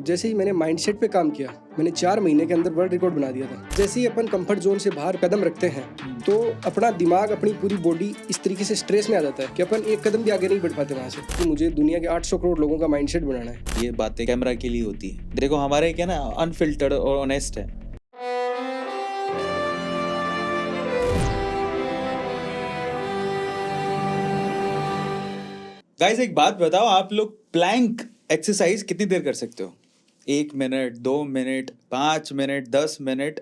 और जैसे ही मैंने माइंडसेट पे काम किया, मैंने 4 महीने के अंदर वर्ल्ड रिकॉर्ड बना दिया था। जैसे ही अपन कंफर्ट जोन से बाहर कदम रखते हैं तो अपना दिमाग, अपनी पूरी बॉडी इस तरीके से स्ट्रेस में आ जाता है कि अपन एक कदम भी आगे नहीं बढ़ पाते वहाँ से, कि मुझे दुनिया के 800 करोड़ लोगों का माइंडसेट बनाना है। ये बातें कैमरा के लिए होती है। देखो हमारे क्या ना, अनफिल्टर्ड और ऑनेस्ट है। गाइस एक बात बताओ, आप लोग प्लैंक एक्सरसाइज कितनी देर कर सकते हो? 1 मिनट, 2 मिनट, 5 मिनट, 10 मिनट?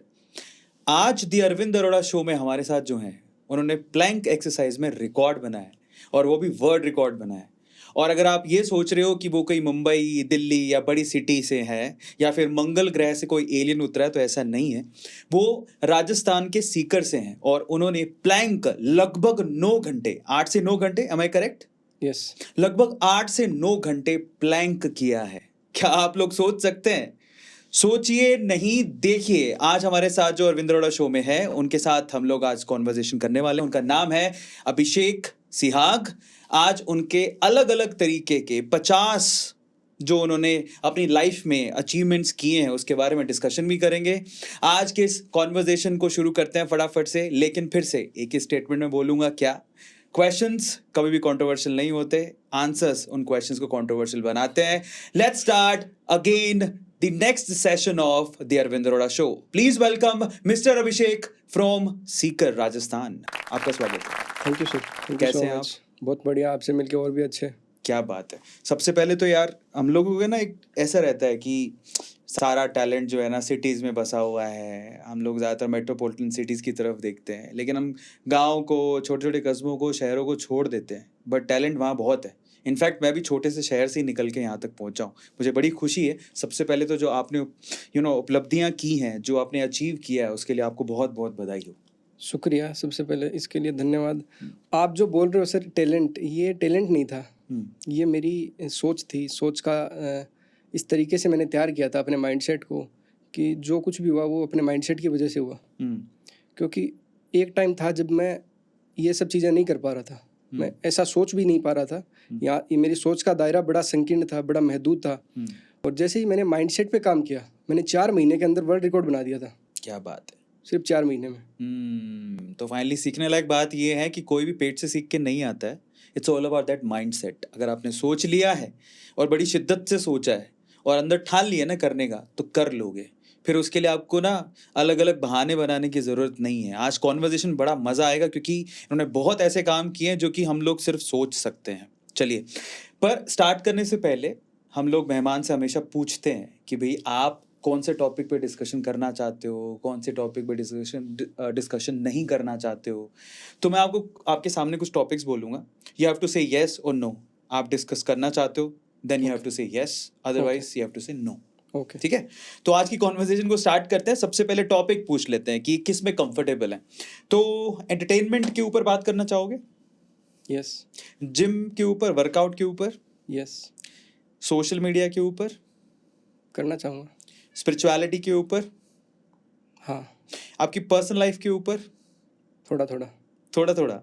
आज दी अरविंद अरोड़ा शो में हमारे साथ जो हैं, उन्होंने प्लैंक एक्सरसाइज में रिकॉर्ड बनाया है, और वो भी वर्ल्ड रिकॉर्ड बनाया है। और अगर आप ये सोच रहे हो कि वो कोई मुंबई, दिल्ली या बड़ी सिटी से है, या फिर मंगल ग्रह से कोई एलियन उतरा है, तो ऐसा नहीं है। वो राजस्थान के सीकर से हैं, और उन्होंने प्लैंक लगभग 9 घंटे, 8 से 9 घंटे, एम आई करेक्ट? यस, लगभग 8 से 9 घंटे प्लैंक किया है। क्या आप लोग सोच सकते हैं? सोचिए नहीं, देखिए। आज हमारे साथ जो अरविंद अरोड़ा शो में है, उनके साथ हम लोग आज कॉन्वर्सेशन करने वाले हैं। उनका नाम है अभिषेक सिहाग। आज उनके अलग अलग तरीके के 50 जो उन्होंने अपनी लाइफ में अचीवमेंट्स किए हैं, उसके बारे में डिस्कशन भी करेंगे। आज के इस कॉन्वर्सेशन को शुरू करते हैं फटाफट से, लेकिन फिर से एक ही स्टेटमेंट में बोलूंगा, क्या क्वेश्चंस कभी भी कंट्रोवर्शियल नहीं होते, आंसर्स उन क्वेश्चंस को कंट्रोवर्शियल बनाते हैं। Let's start again the next session of the Arvind Arora show. Please welcome mister Abhishek from Sikar, Rajasthan. आपका स्वागत है। Thank you sir. कैसे हैं आप? बहुत बढ़िया, आपसे मिलके और भी अच्छे। क्या बात है। सबसे पहले तो यार, हम लोगों को ना एक ऐसा रहता है कि सारा टैलेंट जो है ना सिटीज़ में बसा हुआ है। हम लोग ज़्यादातर मेट्रोपॉलिटन सिटीज़ की तरफ देखते हैं, लेकिन हम गांव को, छोटे छोटे कस्बों को, शहरों को छोड़ देते हैं, बट टैलेंट वहाँ बहुत है। इनफैक्ट मैं भी छोटे से शहर से ही निकल के यहाँ तक पहुँचा हूँ। मुझे बड़ी खुशी है। सबसे पहले तो जो आपने उपलब्धियाँ की हैं, जो आपने अचीव किया है, उसके लिए आपको बहुत बहुत बधाई हो। शुक्रिया, सबसे पहले इसके लिए धन्यवाद। आप जो बोल रहे हो सर टैलेंट, ये टैलेंट नहीं था, ये मेरी सोच थी। सोच का इस तरीके से मैंने तैयार किया था अपने माइंडसेट को कि जो कुछ भी हुआ वो अपने माइंडसेट की वजह से हुआ। क्योंकि एक टाइम था जब मैं ये सब चीज़ें नहीं कर पा रहा था, मैं ऐसा सोच भी नहीं पा रहा था, या ये मेरी सोच का दायरा बड़ा संकीर्ण था, बड़ा महदूद था। और जैसे ही मैंने माइंडसेट पे काम किया, मैंने 4 महीने के अंदर वर्ल्ड रिकॉर्ड बना दिया था। क्या बात है। सिर्फ 4 महीने में। तो फाइनली सीखने लायक बात ये है कि कोई भी पेट से सीख के नहीं आता है। It's all about that mindset. अगर आपने सोच लिया है और बड़ी शिद्दत से सोचा है और अंदर ठान लिया ना करने का, तो कर लोगे। फिर उसके लिए आपको ना अलग अलग बहाने बनाने की ज़रूरत नहीं है। आज कॉन्वर्जेशन बड़ा मज़ा आएगा, क्योंकि इन्होंने बहुत ऐसे काम किए हैं जो कि हम लोग सिर्फ सोच सकते हैं। चलिए, पर स्टार्ट करने से पहले हम लोग मेहमान से हमेशा पूछते हैं कि भाई आप कौन से टॉपिक पे डिस्कशन करना चाहते हो, कौन से टॉपिक पे डिस्कशन नहीं करना चाहते हो। तो मैं आपको आपके सामने कुछ टॉपिक्स बोलूँगा। You have to say yes और नो। आप डिस्कस करना चाहते हो, then you have to say yes, otherwise you have to say no. Okay, ठीक है। तो आज की कॉन्वर्सेशन को स्टार्ट करते हैं। सबसे पहले टॉपिक पूछ लेते हैं कि किस में कंफर्टेबल है। तो एंटरटेनमेंट के ऊपर बात करना चाहोगे? यस। जिम के ऊपर, वर्कआउट के ऊपर, यस, सोशल मीडिया के ऊपर, करना चाहूँगा। स्पिरिचुअलिटी के ऊपर, हाँ, आपकी पर्सनल लाइफ के ऊपर, थोड़ा थोड़ा। थोड़ा थोड़ा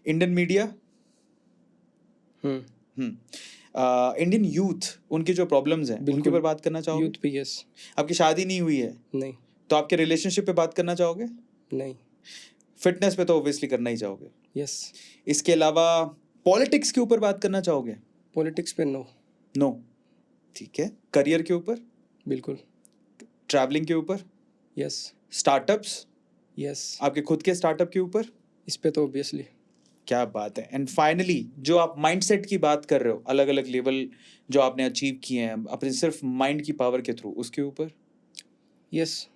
इंडियन मीडिया, इंडियन यूथ, उनकी जो प्रॉब्लम्स हैं उनके ऊपर बात करना चाहोगे? यूथ पे यस। आपकी शादी नहीं हुई है नहीं। तो आपके रिलेशनशिप पे बात करना चाहोगे? नहीं। फिटनेस पे तो ऑब्वियसली करना ही चाहोगे। यस। इसके अलावा पॉलिटिक्स के ऊपर बात करना चाहोगे? पॉलिटिक्स पे नो। नो। ठीक है। करियर के ऊपर? बिल्कुल। ट्रैवलिंग के ऊपर? यस। स्टार्टअप्स? यस, आपके खुद के स्टार्टअप के ऊपर? इस पे तो ऑब्वियसली। क्या बात है। एंड फाइनली जो आप माइंडसेट की बात कर रहे हो, अलग अलग लेवल जो आपने अचीव किए हैं अपने सिर्फ माइंड की पावर के थ्रू, उसके ऊपर? यस।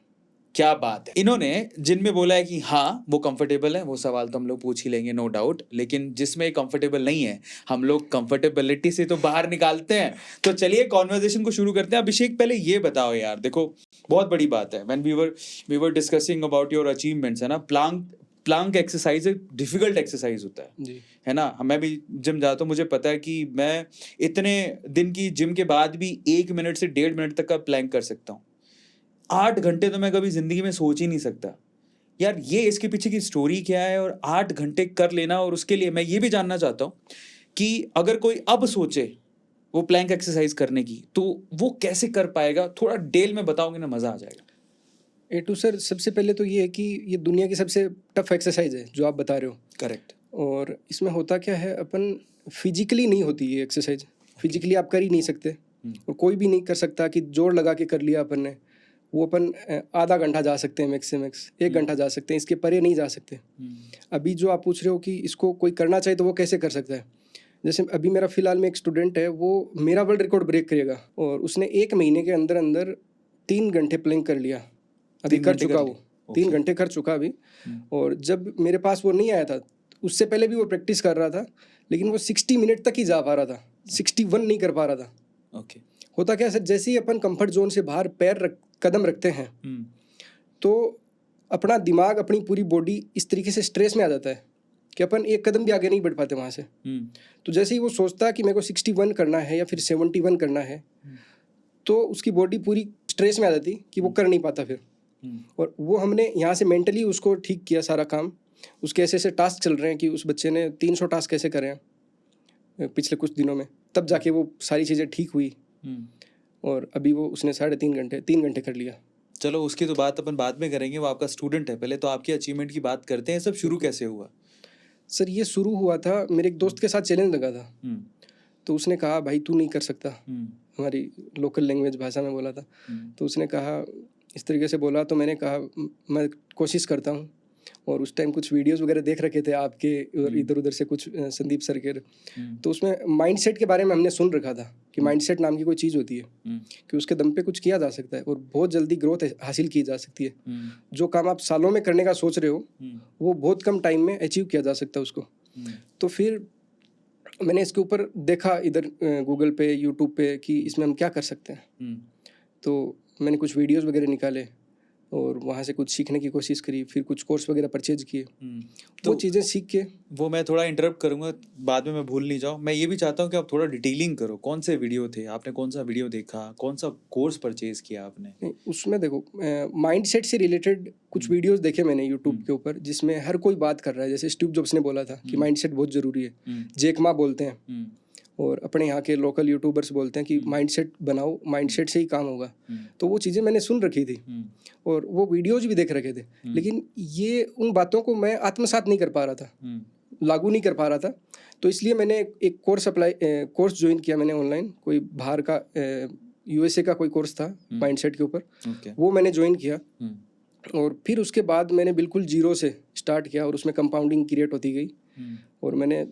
क्या बात है। इन्होंने जिनमें बोला है कि हाँ वो कंफर्टेबल है, वो सवाल तो हम लोग पूछ ही लेंगे, नो डाउट। लेकिन जिसमें कंफर्टेबल नहीं है, हम लोग कंफर्टेबिलिटी से तो बाहर निकालते हैं। तो चलिए कॉन्वर्सेशन को शुरू करते हैं। अभिषेक, पहले ये बताओ यार, देखो बहुत बड़ी बात है। When we were discussing about your achievements, है ना, प्लांक एक्सरसाइज एक डिफिकल्ट एक्सरसाइज होता है जी। है ना। मैं भी जिम जाता हूँ, मुझे पता है कि मैं इतने दिन की जिम के बाद भी 1 मिनट से 1.5 मिनट तक का प्लैंक कर सकता हूँ। 8 घंटे तो मैं कभी जिंदगी में सोच ही नहीं सकता यार। ये इसके पीछे की स्टोरी क्या है, और 8 घंटे कर लेना। और उसके लिए मैं ये भी जानना चाहता हूँ कि अगर कोई अब सोचे वो प्लैंक एक्सरसाइज करने की, तो वो कैसे कर पाएगा? थोड़ा डिटेल में बताओगे ना, मजा आ जाएगा। ए टू सर, सबसे पहले तो ये है कि ये दुनिया की सबसे टफ एक्सरसाइज है जो आप बता रहे हो। करेक्ट। और इसमें होता क्या है, अपन फिजिकली नहीं होती ये एक्सरसाइज, फिजिकली आप कर ही नहीं सकते। और कोई भी नहीं कर सकता कि जोर लगा के कर लिया अपन ने। वो अपन आधा घंटा जा सकते हैं मैक्स से मैक्स, 1 घंटा जा सकते हैं, इसके परे नहीं जा सकते। अभी जो आप पूछ रहे हो कि इसको कोई करना चाहे तो वो कैसे कर सकता है, जैसे अभी मेरा फिलहाल में एक स्टूडेंट है, वो मेरा वर्ल्ड रिकॉर्ड ब्रेक करेगा और उसने 1 महीने के अंदर अंदर 3 घंटे प्लैंक कर लिया। अभी 3 कर घंटे चुका कर वो, ली। 3 घंटे कर चुका अभी। और जब मेरे पास वो नहीं आया था, उससे पहले भी वो प्रैक्टिस कर रहा था, लेकिन वो 60 मिनट तक ही जा पा रहा था, 61 नहीं कर पा रहा था। ओके। होता क्या है सर, जैसे ही अपन कंफर्ट जोन से बाहर कदम रखते हैं, तो अपना दिमाग, अपनी पूरी बॉडी इस तरीके से स्ट्रेस में आ जाता है कि अपन एक कदम भी आगे नहीं बढ़ पाते वहाँ से। तो जैसे ही वो सोचता है कि मेरे को 61 करना है या फिर 71 करना है, तो उसकी बॉडी पूरी स्ट्रेस में आ जाती कि वो कर नहीं पाता फिर। और वो हमने यहाँ से मेंटली उसको ठीक किया सारा काम। उसके ऐसे ऐसे टास्क चल रहे हैं कि उस बच्चे ने 300 टास्क कैसे करे हैं पिछले कुछ दिनों में, तब जाके वो सारी चीज़ें ठीक हुई। और अभी वो उसने 3.5 घंटे कर लिया। चलो उसकी तो बात अपन बाद में करेंगे, वो आपका स्टूडेंट है। पहले तो आपकी अचीवमेंट की बात करते हैं। सब शुरू कैसे हुआ? सर ये शुरू हुआ था, मेरे एक दोस्त के साथ चैलेंज लगा था। तो उसने कहा भाई तू नहीं कर सकता, हमारी लोकल लैंग्वेज भाषा में बोला था। तो उसने कहा, इस तरीके से बोला, तो मैंने कहा मैं कोशिश करता हूँ। और उस टाइम कुछ वीडियोस वगैरह देख रखे थे आपके, और इधर उधर से कुछ संदीप सर के। तो उसमें माइंडसेट के बारे में हमने सुन रखा था कि माइंडसेट नाम की कोई चीज़ होती है, कि उसके दम पे कुछ किया जा सकता है और बहुत जल्दी ग्रोथ हासिल की जा सकती है। जो काम आप सालों में करने का सोच रहे हो, वो बहुत कम टाइम में अचीव किया जा सकता है उसको। तो फिर मैंने इसके ऊपर देखा इधर गूगल पे, यूट्यूब पे, कि इसमें हम क्या कर सकते हैं। तो मैंने कुछ वीडियोस वगैरह निकाले और वहाँ से कुछ सीखने की कोशिश करी, फिर कुछ कोर्स वगैरह परचेज किए। तो वो चीज़ें सीख के, वो मैं थोड़ा इंटरप्ट करूंगा, बाद में मैं भूल नहीं जाऊँ। मैं ये भी चाहता हूँ कि आप थोड़ा डिटेलिंग करो, कौन से वीडियो थे, आपने कौन सा वीडियो देखा, कौन सा कोर्स परचेज किया आपने? नहीं, उसमें देखो माइंडसेट से रिलेटेड कुछ वीडियोस देखे मैंने यूट्यूब के ऊपर, जिसमें हर कोई बात कर रहा है। जैसे स्टीव जॉब्स ने बोला था कि माइंडसेट बहुत ज़रूरी है, जैक मा बोलते हैं, और अपने यहाँ के लोकल यूट्यूबर्स बोलते हैं कि माइंडसेट बनाओ, माइंडसेट से ही काम होगा। तो वो चीज़ें मैंने सुन रखी थी और वो वीडियोज भी देख रखे थे, लेकिन ये उन बातों को मैं आत्मसात नहीं कर पा रहा था, लागू नहीं कर पा रहा था। तो इसलिए मैंने एक कोर्स ज्वाइन किया मैंने ऑनलाइन, कोई बाहर का यूएसए का कोई कोर्स था माइंडसेट के ऊपर। वो मैंने ज्वाइन किया और फिर उसके बाद मैंने बिल्कुल जीरो से स्टार्ट किया और उसमें कंपाउंडिंग क्रिएट होती गई। और मैंने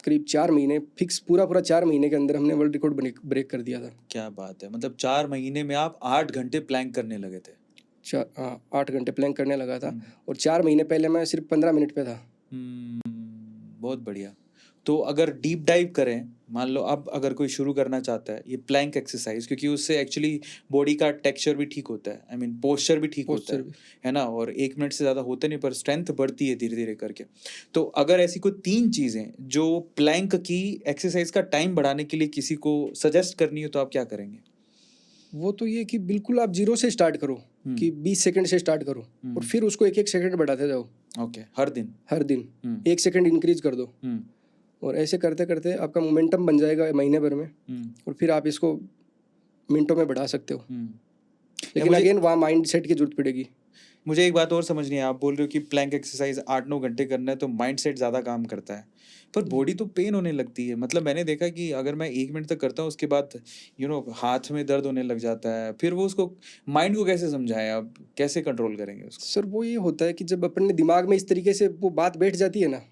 करीब 4 महीने फिक्स, पूरा 4 महीने के अंदर हमने वर्ल्ड रिकॉर्ड ब्रेक कर दिया था। क्या बात है! मतलब 4 महीने में आप 8 घंटे प्लैंक करने लगे थे? 8 घंटे प्लैंक करने लगा था। और 4 महीने पहले मैं सिर्फ 15 मिनट पे था। बहुत बढ़िया। तो अगर डीप डाइव करें, मान लो अब अगर कोई शुरू करना चाहता है ये प्लैंक एक्सरसाइज, क्योंकि उससे एक्चुअली बॉडी का टेक्सचर भी ठीक होता है, आई मीन पोस्चर भी ठीक होता है ना, और 1 मिनट से ज़्यादा होते नहीं, पर स्ट्रेंथ बढ़ती है धीरे धीरे करके। तो अगर ऐसी कोई 3 चीज़ें जो प्लैंक की एक्सरसाइज का टाइम बढ़ाने के लिए किसी को सजेस्ट करनी हो, तो आप क्या करेंगे? वो तो ये कि बिल्कुल आप जीरो से स्टार्ट करो, कि 20 सेकंड से स्टार्ट करो और फिर उसको 1-1 सेकंड बढ़ाते जाओ। ओके, हर दिन 1 सेकंड इंक्रीज कर दो। और ऐसे करते करते आपका मोमेंटम बन जाएगा महीने भर में, और फिर आप इसको मिनटों में बढ़ा सकते हो। लेकिन अगेन वहाँ माइंड सेट की जरूरत पड़ेगी। मुझे एक बात और समझनी है, आप बोल रहे हो कि प्लैंक एक्सरसाइज 8-9 घंटे करना है तो माइंड सेट ज़्यादा काम करता है, पर बॉडी तो पेन होने लगती है। मतलब मैंने देखा कि अगर मैं 1 मिनट तक करता हूँ, उसके बाद हाथ में दर्द होने लग जाता है। फिर वो उसको माइंड को कैसे समझाएं, आप कैसे कंट्रोल करेंगे उसको? सर वो ये होता है कि जब अपने दिमाग में इस तरीके से वो बात बैठ जाती है ना,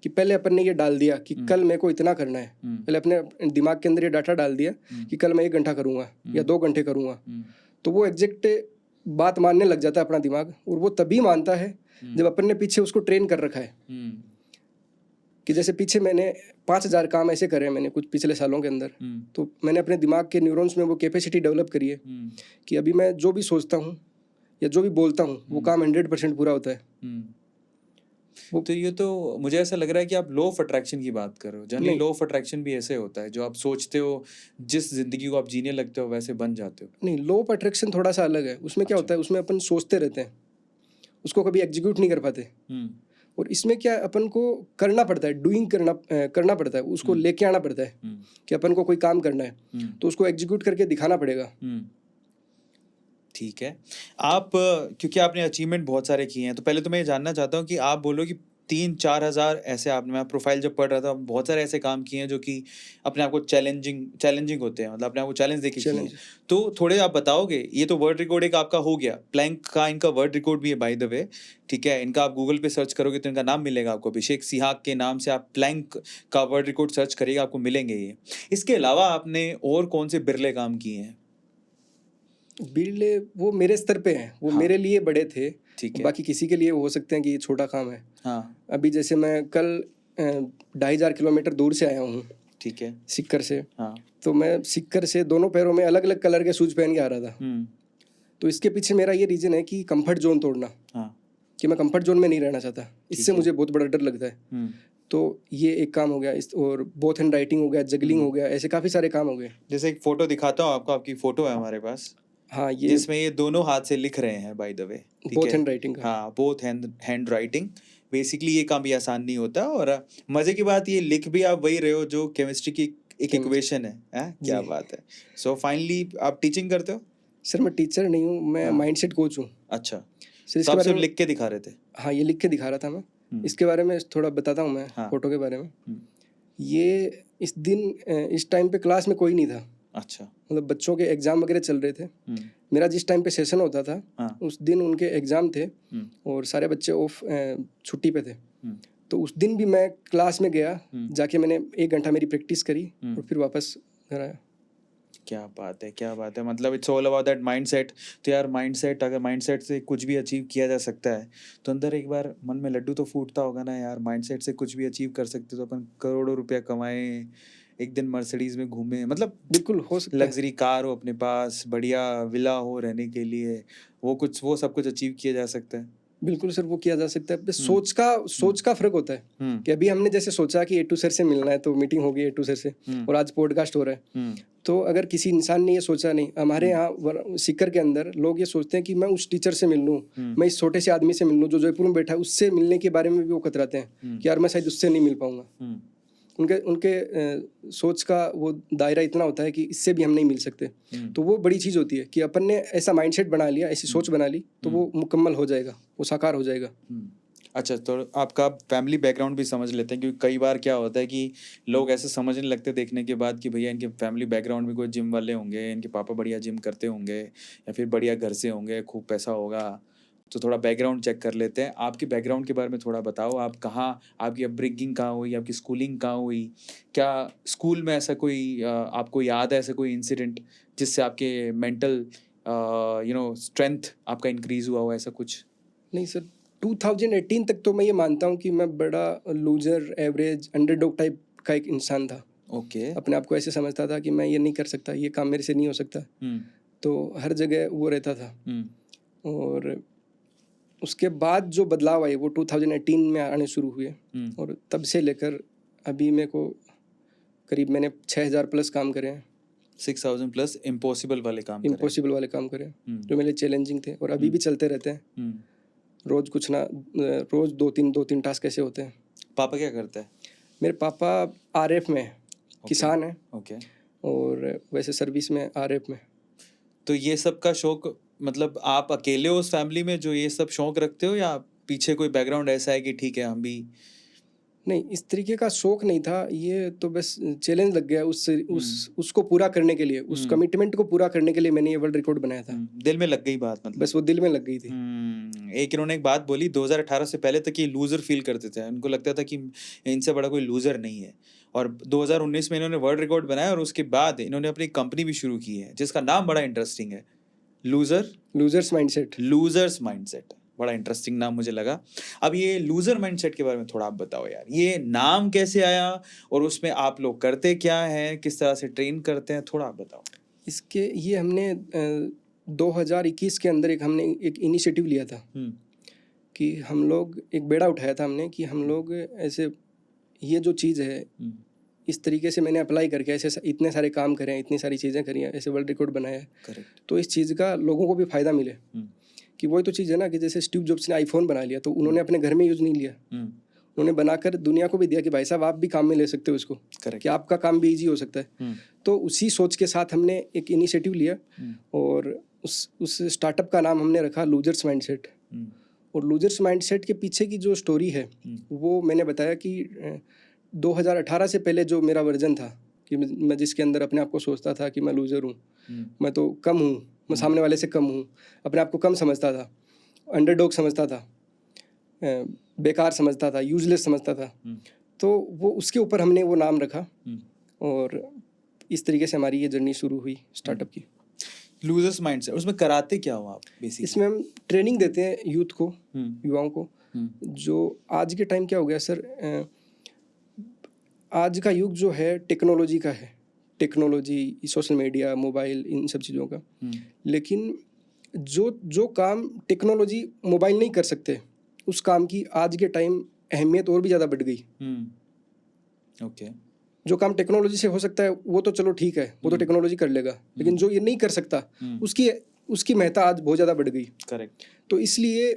कि पहले अपन ने ये डाल दिया कि कल मेरे को इतना करना है, पहले अपने दिमाग के अंदर ये डाटा डाल दिया कि कल मैं 1 घंटा करूँगा या 2 घंटे करूँगा, तो वो एग्जैक्ट बात मानने लग जाता है अपना दिमाग। और वो तभी मानता है जब अपन ने पीछे उसको ट्रेन कर रखा है। कि जैसे पीछे मैंने 5000 काम ऐसे करे हैं मैंने कुछ पिछले सालों के अंदर, तो मैंने अपने दिमाग के न्यूरॉन्स में वो कैपेसिटी डेवलप करी है कि अभी मैं जो भी सोचता हूँ या जो भी बोलता हूँ वो काम 100% पूरा होता है। तो ये तो मुझे ऐसा लग रहा है कि आप लॉ ऑफ अट्रैक्शन की बात कर रहे हो। जनरली लॉ ऑफ अट्रैक्शन भी ऐसे होता है, जो आप सोचते हो, जिस जिंदगी को आप जीने लगते हो वैसे बन जाते हो। नहीं, लॉ ऑफ अट्रैक्शन थोड़ा सा अलग है। उसमें क्या होता है, उसमें अपन सोचते रहते हैं, उसको कभी एग्जीक्यूट नहीं कर पाते। और इसमें क्या अपन को करना पड़ता है, डूइंग करना पड़ता है, उसको लेके आना पड़ता है कि अपन को कोई काम करना है तो उसको एग्जीक्यूट करके दिखाना पड़ेगा। ठीक है। आप क्योंकि आपने अचीवमेंट बहुत सारे किए हैं, तो पहले तो मैं ये जानना चाहता हूँ कि आप बोलो कि 3-4 हज़ार ऐसे आपने, मैं प्रोफाइल जब पढ़ रहा था, बहुत सारे ऐसे काम किए हैं जो कि अपने आप को चैलेंजिंग होते हैं, मतलब अपने आप को चैलेंज देके किए हैं। तो थोड़े आप बताओगे, ये तो वर्ल्ड रिकॉर्ड एक आपका हो गया, प्लैंक का इनका वर्ल्ड रिकॉर्ड भी है बाय द वे, ठीक है। इनका आप गूगल पे सर्च करोगे तो इनका नाम मिलेगा आपको, अभिषेक सिहाग के नाम से आप प्लैंक का वर्ल्ड रिकॉर्ड सर्च करिएगा, आपको मिलेंगे ये। इसके अलावा आपने और कौन से बिरले काम किए हैं? बिरले वो मेरे स्तर पे हैं, वो हाँ। मेरे लिए बड़े थे, ठीक है। बाकी किसी के लिए हो सकते हैं कि ये छोटा काम है। हाँ। अभी जैसे मैं कल 2,500 किलोमीटर दूर से आया हूँ, ठीक है। सिक्कर से। हाँ। तो मैं सिक्कर से दोनों पैरों में अलग अलग कलर के शूज पहन के आ रहा था। तो इसके पीछे मेरा ये रीजन है कि कंफर्ट जोन तोड़ना। हाँ। कि मैं कंफर्ट जोन में नहीं रहना चाहता, इससे मुझे बहुत बड़ा डर लगता है। तो ये एक काम हो गया, और बोथ हैंड राइटिंग हो गया, जगलिंग हो गया, ऐसे काफ़ी सारे काम हो गए। जैसे एक फोटो दिखाता हूँ आपको, आपकी फोटो है हमारे पास, हाँ, ये जिसमें ये दोनों हाथ से लिख रहे हैं बाय द वे, ठीक बोथ है। हैंड राइटिंग का। हाँ, बोथ हैंड राइटिंग। बेसिकली ये काम भी आसान नहीं होता, और मजे की बात ये लिख भी आप वही रहे हो जो केमिस्ट्री की एक इक्वेशन है, क्या बात है। सो फाइनली आप टीचिंग करते हो? सर मैं टीचर नहीं हूँ, मैं माइंडसेट कोच हूँ। अच्छा, सर तो आप सिर्फ लिख के दिखा रहे थे? हाँ, ये लिख के दिखा रहा था मैं। इसके बारे में थोड़ा बताता हूँ मैं, फोटो के बारे में। ये इस टाइम पे क्लास में कोई नहीं था। अच्छा। मतलब बच्चों के एग्जाम वगैरह चल रहे थे। मेरा जिस टाइम पे सेशन होता था उस दिन उनके एग्जाम थे और सारे बच्चे ऑफ छुट्टी पे थे। तो उस दिन भी मैं क्लास में गया, जाके मैंने 1 घंटा मेरी प्रैक्टिस करी और फिर वापस घर आया। क्या बात है, क्या बात है। मतलब it's all about that mindset. तो यार माइंडसेट, अगर माइंडसेट से कुछ भी अचीव किया जा सकता है तो अंदर एक बार मन में लड्डू तो फूटता होगा ना यार। माइंडसेट से कुछ भी अचीव कर सकते तो अपन करोड़ों रुपया कमाएं, एक दिन मर्सिडीज में घूमें, मतलब बिल्कुल हो सकता है। लग्जरी कार हो अपने पास, बढ़िया विला हो रहने के लिए, वो सब कुछ अचीव किया जा सकता है। बिल्कुल सर, वो किया जा सकता है। बस सोच का फर्क होता है कि अभी हमने जैसे सोचा कि एटू सर से मिलना है, तो मीटिंग होगी एटू सर से, और आज पॉडकास्ट हो रहा है। तो अगर किसी इंसान ने ये सोचा नहीं, हमारे यहाँ सिक्कर के अंदर लोग ये सोचते हैं कि मैं उस टीचर से मिल लूँ, मैं इस छोटे से आदमी से मिल लूँ जो जयपुर में बैठा है, उससे मिलने के बारे में भी वो कतराते हैं कि यार मैं शायद उससे नहीं मिल पाऊंगा। उनके सोच का वो दायरा इतना होता है कि इससे भी हम नहीं मिल सकते। तो वो बड़ी चीज़ होती है कि अपन ने ऐसा माइंडसेट बना लिया, ऐसी सोच बना ली, तो वो मुकम्मल हो जाएगा, वो साकार हो जाएगा। अच्छा, तो आपका फैमिली बैकग्राउंड भी समझ लेते हैं, क्योंकि कई बार क्या होता है कि लोग ऐसे समझने लगते देखने के बाद कि भैया इनके फैमिली बैकग्राउंड में कोई जिम वाले होंगे, इनके पापा बढ़िया जिम करते होंगे, या फिर बढ़िया घर से होंगे, खूब पैसा होगा। तो थोड़ा बैकग्राउंड चेक कर लेते हैं। आपके बैकग्राउंड के बारे में थोड़ा बताओ, आप कहाँ, आपकी अपब्रिंगिंग कहाँ हुई, आपकी स्कूलिंग कहाँ हुई, क्या स्कूल में ऐसा कोई आपको याद है ऐसा कोई इंसिडेंट जिससे आपके मेंटल स्ट्रेंथ आपका इंक्रीज हुआ हो, ऐसा कुछ? नहीं सर, 2018 तक तो मैं ये मानता हूँ कि मैं बड़ा लूजर, एवरेज, अंडरडॉग टाइप का एक इंसान था। ओके। अपने आप को ऐसे समझता था कि मैं ये नहीं कर सकता, ये काम मेरे से नहीं हो सकता। तो हर जगह वो रहता था। और उसके बाद जो बदलाव आए वो 2018 में आने शुरू हुए, और तब से लेकर अभी मेरे को करीब मैंने 6,000 प्लस काम करे हैं। 6,000 प्लस इम्पॉसिबल वाले काम करे हैं जो मेरे लिए चैलेंजिंग थे, और अभी भी चलते रहते हैं। रोज कुछ ना, रोज दो तीन टास्क ऐसे होते हैं। पापा क्या करते हैं? मेरे पापा आरएफ में किसान हैं। ओके। और वैसे सर्विस में आरएफ में। तो ये सब का शौक, मतलब आप अकेले हो उस फैमिली में जो ये सब शौक रखते हो, या पीछे कोई बैकग्राउंड ऐसा है कि ठीक है हम भी? नहीं, इस तरीके का शौक नहीं था, ये तो बस चैलेंज लग गया उसको पूरा करने के लिए, उस कमिटमेंट को पूरा करने के लिए मैंने ये वर्ल्ड रिकॉर्ड बनाया था। दिल में लग गई बात, मतलब बस वो दिल में लग गई थी। इन्होंने एक बात बोली, 2018 से पहले तक ये लूजर फील करते थे, उनको लगता था कि इनसे बड़ा कोई लूजर नहीं है, और 2019 में इन्होंने वर्ल्ड रिकॉर्ड बनाया, और उसके बाद इन्होंने अपनी कंपनी भी शुरू की है जिसका नाम बड़ा इंटरेस्टिंग है, लूजर्स माइंडसेट। बड़ा इंटरेस्टिंग नाम मुझे लगा। अब ये लूजर माइंडसेट के बारे में थोड़ा आप बताओ यार, ये नाम कैसे आया और उसमें आप लोग करते क्या हैं, किस तरह से ट्रेन करते हैं, थोड़ा आप बताओ। इसके ये हमने 2021 के अंदर हमने एक इनिशिएटिव लिया था कि हम लोग एक बेड़ा उठाया था हमने कि हम लोग ऐसे, ये जो चीज़ है इस तरीके से मैंने अप्लाई करके ऐसे इतने सारे काम करे हैं, इतनी सारी चीज़ें करी हैं, ऐसे वर्ल्ड रिकॉर्ड बनाया है। करेक्ट। तो इस चीज़ का लोगों को भी फ़ायदा मिले कि वही तो चीज़ है ना कि जैसे स्टीव जॉब्स ने आईफोन बना लिया तो उन्होंने अपने घर में यूज़ नहीं लिया, उन्होंने बनाकर दुनिया को भी दिया कि भाई साहब आप भी काम में ले सकते हो इसको, कि आपका काम भी ईजी हो सकता है। तो उसी सोच के साथ हमने एक इनिशिएटिव लिया और उस स्टार्टअप का नाम हमने रखा लूजर्स माइंडसेट। और लूजर्स माइंडसेट के पीछे की जो स्टोरी है वो मैंने बताया कि 2018 से पहले जो मेरा वर्जन था कि मैं जिसके अंदर अपने आप को सोचता था कि मैं लूज़र हूँ, मैं तो कम हूँ, मैं सामने वाले से कम हूँ, अपने आप को कम समझता था, अंडरडॉग समझता था, बेकार समझता था, यूजलेस समझता था। तो वो उसके ऊपर हमने वो नाम रखा और इस तरीके से हमारी ये जर्नी शुरू हुई स्टार्टअप की। लूजर्स माइंडसेट, उसमें कराते क्या हो आप बेसिकली? इसमें हम ट्रेनिंग देते हैं यूथ को, युवाओं को। जो आज के टाइम क्या हो गया सर, आज का युग जो है टेक्नोलॉजी का है, टेक्नोलॉजी, सोशल मीडिया, मोबाइल, इन सब चीज़ों का। लेकिन जो काम टेक्नोलॉजी मोबाइल नहीं कर सकते उस काम की आज के टाइम अहमियत और भी ज़्यादा बढ़ गई। ओके। जो काम टेक्नोलॉजी से हो सकता है वो तो चलो ठीक है, वो तो टेक्नोलॉजी कर लेगा, लेकिन जो ये नहीं कर सकता उसकी महत्ता आज बहुत ज़्यादा बढ़ गई। करेक्ट। तो इसलिए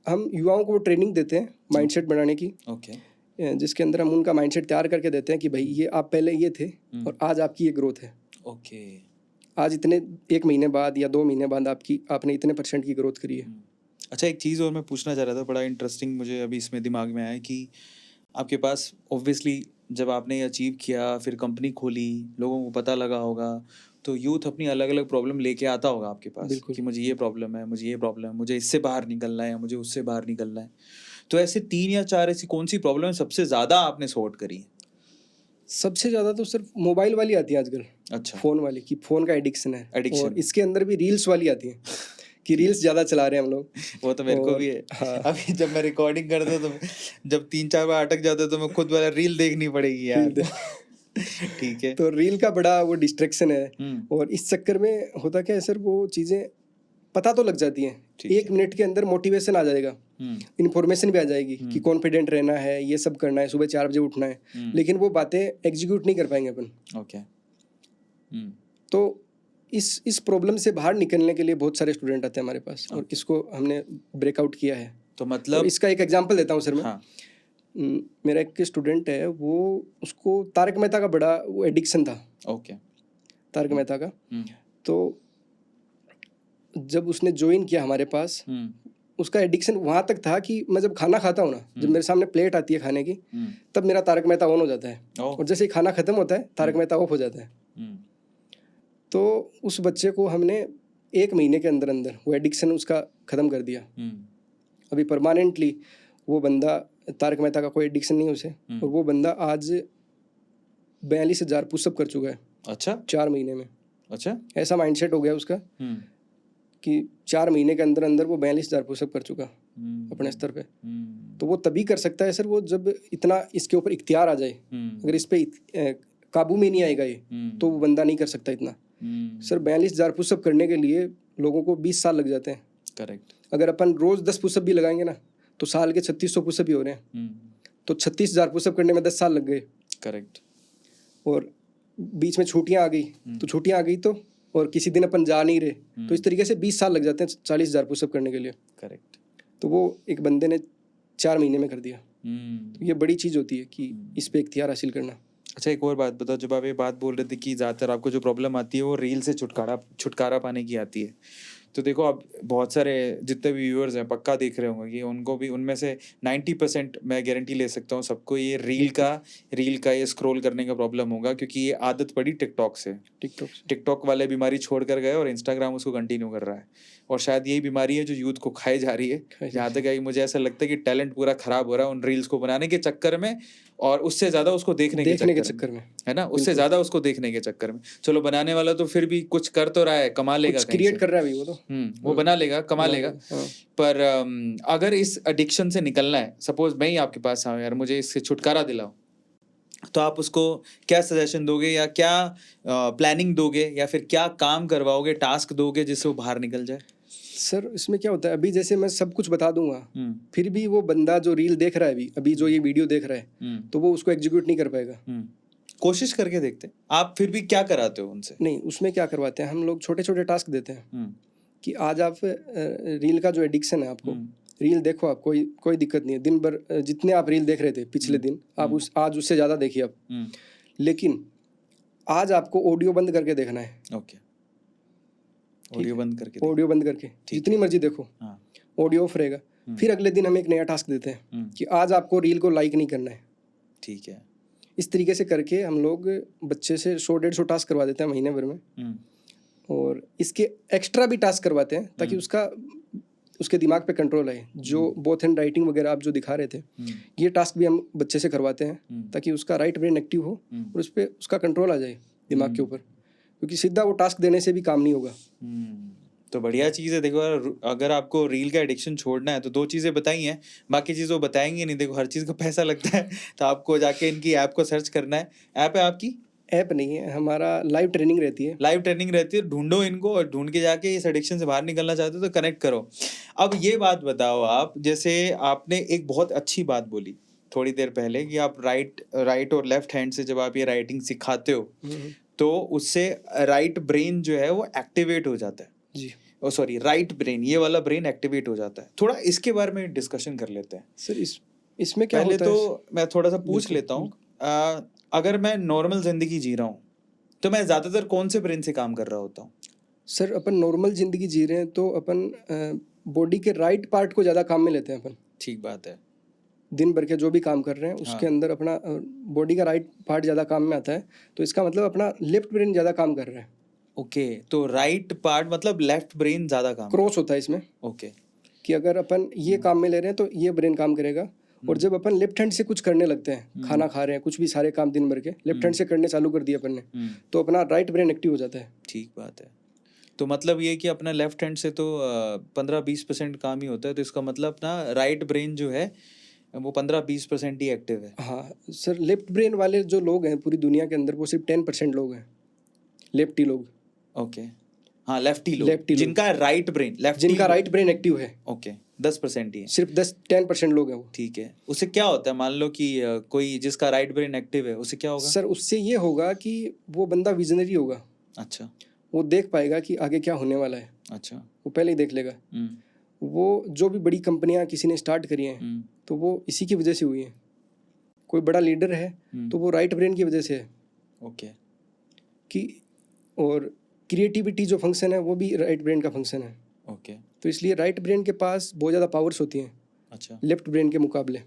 हम युवाओं को ट्रेनिंग देते हैं माइंडसेट बनाने की। ओके। जिसके अंदर हम उनका माइंडसेट तैयार करके देते हैं कि भाई ये आप पहले ये थे और आज आपकी ये ग्रोथ है। ओके। आज इतने 1 महीने बाद या 2 महीने बाद आपने इतने % की ग्रोथ करी है। अच्छा, एक चीज़ और मैं पूछना चाह रहा था, बड़ा इंटरेस्टिंग मुझे अभी इसमें दिमाग में आया कि आपके पास ऑब्वियसली जब आपने ये अचीव किया, फिर कंपनी खोली, लोगों को पता लगा होगा, तो यूथ अपनी अलग अलग प्रॉब्लम लेके आता होगा आपके पास कि मुझे ये प्रॉब्लम है, मुझे ये प्रॉब्लम है, मुझे इससे बाहर निकलना है या मुझे उससे बाहर निकलना है। तो ऐसे 3 या 4 ऐसी कौन सी प्रॉब्लम सबसे ज़्यादा आपने सॉर्ट करी है? सबसे ज़्यादा तो सिर्फ मोबाइल वाली आती है आजकल। अच्छा। फ़ोन वाली, कि फ़ोन का एडिक्शन है। एडिक्शन। और इसके अंदर भी रील्स वाली आती है कि रील्स ज़्यादा चला रहे हैं हम लोग। वो तो मेरे को भी है। हाँ। अभी जब मैं रिकॉर्डिंग करता हूँ तो जब 3-4 बार अटक जाता है तो मैं खुद वाला रील देखनी पड़ेगी यार। ठीक है। तो रील का बड़ा वो डिस्ट्रैक्शन है। और इस चक्कर में होता क्या है सर, वो चीज़ें पता तो लग जाती हैं, 1 मिनट के अंदर मोटिवेशन आ जाएगा, इन्फॉर्मेशन भी आ जाएगी कि कॉन्फिडेंट रहना है, ये सब करना है, सुबह 4 बजे उठना है, लेकिन वो बातें एग्जीक्यूट नहीं कर पाएंगे अपन। ओके। तो इस प्रॉब्लम से बाहर निकलने के लिए बहुत सारे स्टूडेंट आते हैं हमारे पास और इसको हमने ब्रेकआउट किया है। तो मतलब तो इसका एक एग्जांपल देता हूँ सर मैं। हाँ। मेरा एक स्टूडेंट है, वो उसको तारक मेहता का बड़ा वो एडिक्शन था। ओके। तारक मेहता का। तो जब उसने ज्वाइन किया हमारे पास, उसका एडिक्शन वहाँ तक था कि मैं जब खाना खाता हूँ ना, जब मेरे सामने प्लेट आती है खाने की, तब मेरा तारक मेहता ऑन हो जाता है और जैसे ही खाना खत्म होता है तारक मेहता ऑफ हो जाता है। तो उस बच्चे को हमने 1 महीने के अंदर अंदर वो एडिक्शन उसका ख़त्म कर दिया। अभी परमानेंटली वो बंदा, तारक मेहता का कोई एडिक्शन नहीं है उसे, और वो बंदा आज 42,000 पुशअप कर चुका है। अच्छा। 4 महीने में। अच्छा। ऐसा माइंडसेट हो गया उसका कि 4 महीने के अंदर अंदर वो 42,000 पुशअप कर चुका अपने स्तर पे। तो वो तभी कर सकता है सर वो जब इतना इसके ऊपर इख्तियार आ जाए। अगर इस पे काबू में नहीं आएगा ये, तो वो बंदा नहीं कर सकता इतना। सर 42,000 पुशअप करने के लिए लोगों को 20 साल लग जाते हैं। करेक्ट। अगर अपन रोज 10 पुशअप भी लगाएंगे ना, तो साल के 3600 पुशअप भी हो रहे हैं। तो 36,000 पुशअप करने में 10 साल लग गए। करेक्ट। और बीच में छुट्टियां आ गई, तो छुट्टियां आ गई तो, और किसी दिन अपन जा नहीं रहे, तो इस तरीके से 20 साल लग जाते हैं 40,000 पुशअप करने के लिए। करेक्ट। तो वो एक बंदे ने 4 महीने में कर दिया। तो ये बड़ी चीज़ होती है कि इस पे इख्तियार हासिल करना। अच्छा, एक और बात बताओ, जब आप ये बात बोल रहे थे कि ज़्यादातर आपको जो प्रॉब्लम आती है वो रील से छुटकारा पाने की आती है, तो देखो आप बहुत सारे जितने भी व्यूअर्स हैं पक्का देख रहे होंगे कि उनको भी उनमें से 90% मैं गारंटी ले सकता हूँ सबको ये रील का ये स्क्रॉल करने का प्रॉब्लम होगा, क्योंकि ये आदत पड़ी टिकटॉक से। टिकटॉक वाले बीमारी छोड़ कर गए और इंस्टाग्राम उसको कंटिन्यू कर रहा है, और शायद यही बीमारी है जो यूथ को खाए जा रही है। जहाँ तक है मुझे ऐसा लगता है कि टैलेंट पूरा खराब हो रहा है उन रील्स को बनाने के चक्कर में, और उससे ज़्यादा उसको देखने के चक्कर में, है ना, उससे ज़्यादा उसको देखने के चक्कर में। चलो बनाने वाला तो फिर भी कुछ कर तो रहा है, कमा लेगा, क्रिएट कर रहा है वो तो, वो बना लेगा, कमा लेगा। पर अगर इस एडिक्शन से निकलना है, सपोज मैं ही आपके पास आऊँ यार, मुझे इससे छुटकारा दिलाओ, तो आप उसको क्या सजेशन दोगे या क्या प्लानिंग दोगे या फिर क्या काम करवाओगे, टास्क दोगे जिससे वो बाहर निकल जाए? सर इसमें क्या होता है, अभी जैसे मैं सब कुछ बता दूंगा, फिर भी वो बंदा जो रील देख रहा है अभी जो ये वीडियो देख रहा है, तो वो उसको एग्जीक्यूट नहीं कर पाएगा। कोशिश करके देखते आप, फिर भी क्या कराते हो उनसे? नहीं, उसमें क्या करवाते हैं हम लोग, छोटे छोटे टास्क देते हैं कि आज आप रील का जो एडिक्शन है आपको, रील देखो आप, कोई दिक्कत नहीं है, दिन भर जितने आप रील देख रहे थे पिछले दिन, आप आज उससे ज़्यादा देखिए आप, लेकिन आज आपको ऑडियो बंद करके देखना है। ओके, ऑडियो बंद करके ऑडियो बंद करके जितनी मर्जी देखो, ऑडियो ऑफ रहेगा। फिर अगले दिन हम एक नया टास्क देते हैं कि आज आपको रील को लाइक नहीं करना है। ठीक है। इस तरीके से करके हम लोग बच्चे से 100-150 टास्क करवा देते हैं महीने भर में, और इसके एक्स्ट्रा भी टास्क करवाते हैं ताकि उसके दिमाग पे कंट्रोल आए। जो बोथ एंड राइटिंग वगैरह आप जो दिखा रहे थे, ये टास्क भी हम बच्चे से करवाते हैं ताकि उसका राइट ब्रेन एक्टिव हो और उस पर उसका कंट्रोल आ जाए दिमाग के ऊपर, क्योंकि सीधा वो टास्क देने से भी काम नहीं होगा। तो बढ़िया चीज़ है। देखो, अगर आपको रील का एडिक्शन छोड़ना है तो 2 चीज़ें बताई हैं, बाकी चीज़ वो बताएंगे नहीं। देखो, हर चीज़ का पैसा लगता है, तो आपको जाके इनकी ऐप को सर्च करना है। ऐप है आपकी? ऐप नहीं है, हमारा लाइव ट्रेनिंग रहती है। लाइव ट्रेनिंग रहती है, ढूंढो इनको, और ढूंढ के जाके इस एडिक्शन से बाहर निकलना चाहते हो तो कनेक्ट करो। अब ये बात बताओ आप, जैसे आपने एक बहुत अच्छी बात बोली थोड़ी देर पहले कि आप राइट और लेफ्ट हैंड से जब आप ये राइटिंग सिखाते हो तो उससे राइट ब्रेन जो है वो एक्टिवेट हो जाता है। जी, ओ सॉरी, राइट ब्रेन, ये वाला ब्रेन एक्टिवेट हो जाता है। थोड़ा इसके बारे में डिस्कशन कर लेते हैं सर। इसमें क्या पहले होता तो है? मैं थोड़ा सा पूछ लेता हूँ, अगर मैं नॉर्मल जिंदगी जी रहा हूँ तो मैं ज्यादातर कौन से ब्रेन से काम कर रहा होता हूँ? सर, अपन नॉर्मल जिंदगी जी रहे हैं तो अपन बॉडी के राइट पार्ट को ज़्यादा काम में लेते हैं अपन। ठीक बात है। दिन भर के जो भी काम कर रहे हैं उसके अंदर अपना बॉडी का राइट पार्ट ज़्यादा काम में आता है, तो इसका मतलब अपना लेफ्ट ब्रेन ज़्यादा काम कर रहा है। ओके, तो राइट पार्ट मतलब लेफ्ट ब्रेन ज्यादा काम क्रॉस होता है इसमें। ओके, कि अगर अपन ये काम में ले रहे हैं तो ये ब्रेन काम करेगा, और जब अपन लेफ्ट हैंड से कुछ करने लगते हैं, खाना खा रहे हैं, कुछ भी सारे काम दिन भर के लेफ्ट हैंड से करने चालू कर दिए अपन ने, तो अपना राइट ब्रेन एक्टिव हो जाता है। ठीक बात है। तो मतलब ये कि अपना लेफ्ट हैंड से तो 15-20% काम ही होता है, तो इसका मतलब अपना राइट ब्रेन जो है वो 15-20% ही एक्टिव है। हाँ सर, लेफ्ट ब्रेन वाले जो लोग हैं पूरी दुनिया के अंदर वो सिर्फ 10% लोग हैं, लेफ्टी लोग। ओके, हाँ, लेफ्टी लोग जिनका राइट ब्रेन एक्टिव है। ओके, 10% ही है, सिर्फ 10% लोग हैं वो। ठीक है। उससे क्या होता है? मान लो कि कोई जिसका राइट ब्रेन एक्टिव है, उससे क्या होगा? सर, उससे ये होगा कि वो बंदा विजनरी होगा। अच्छा, वो देख पाएगा कि आगे क्या होने वाला है। अच्छा, वो पहले ही देख लेगा। वो जो भी बड़ी कंपनियां किसी ने स्टार्ट करी हैं तो वो इसी की वजह से हुई हैं। कोई बड़ा लीडर है तो वो राइट ब्रेन की वजह से है। ओके, कि और क्रिएटिविटी जो फंक्शन है वो भी राइट ब्रेन का फंक्शन है। ओके, तो इसलिए राइट ब्रेन के पास बहुत ज़्यादा पावर्स होती हैं, अच्छा, लेफ्ट ब्रेन के मुकाबले।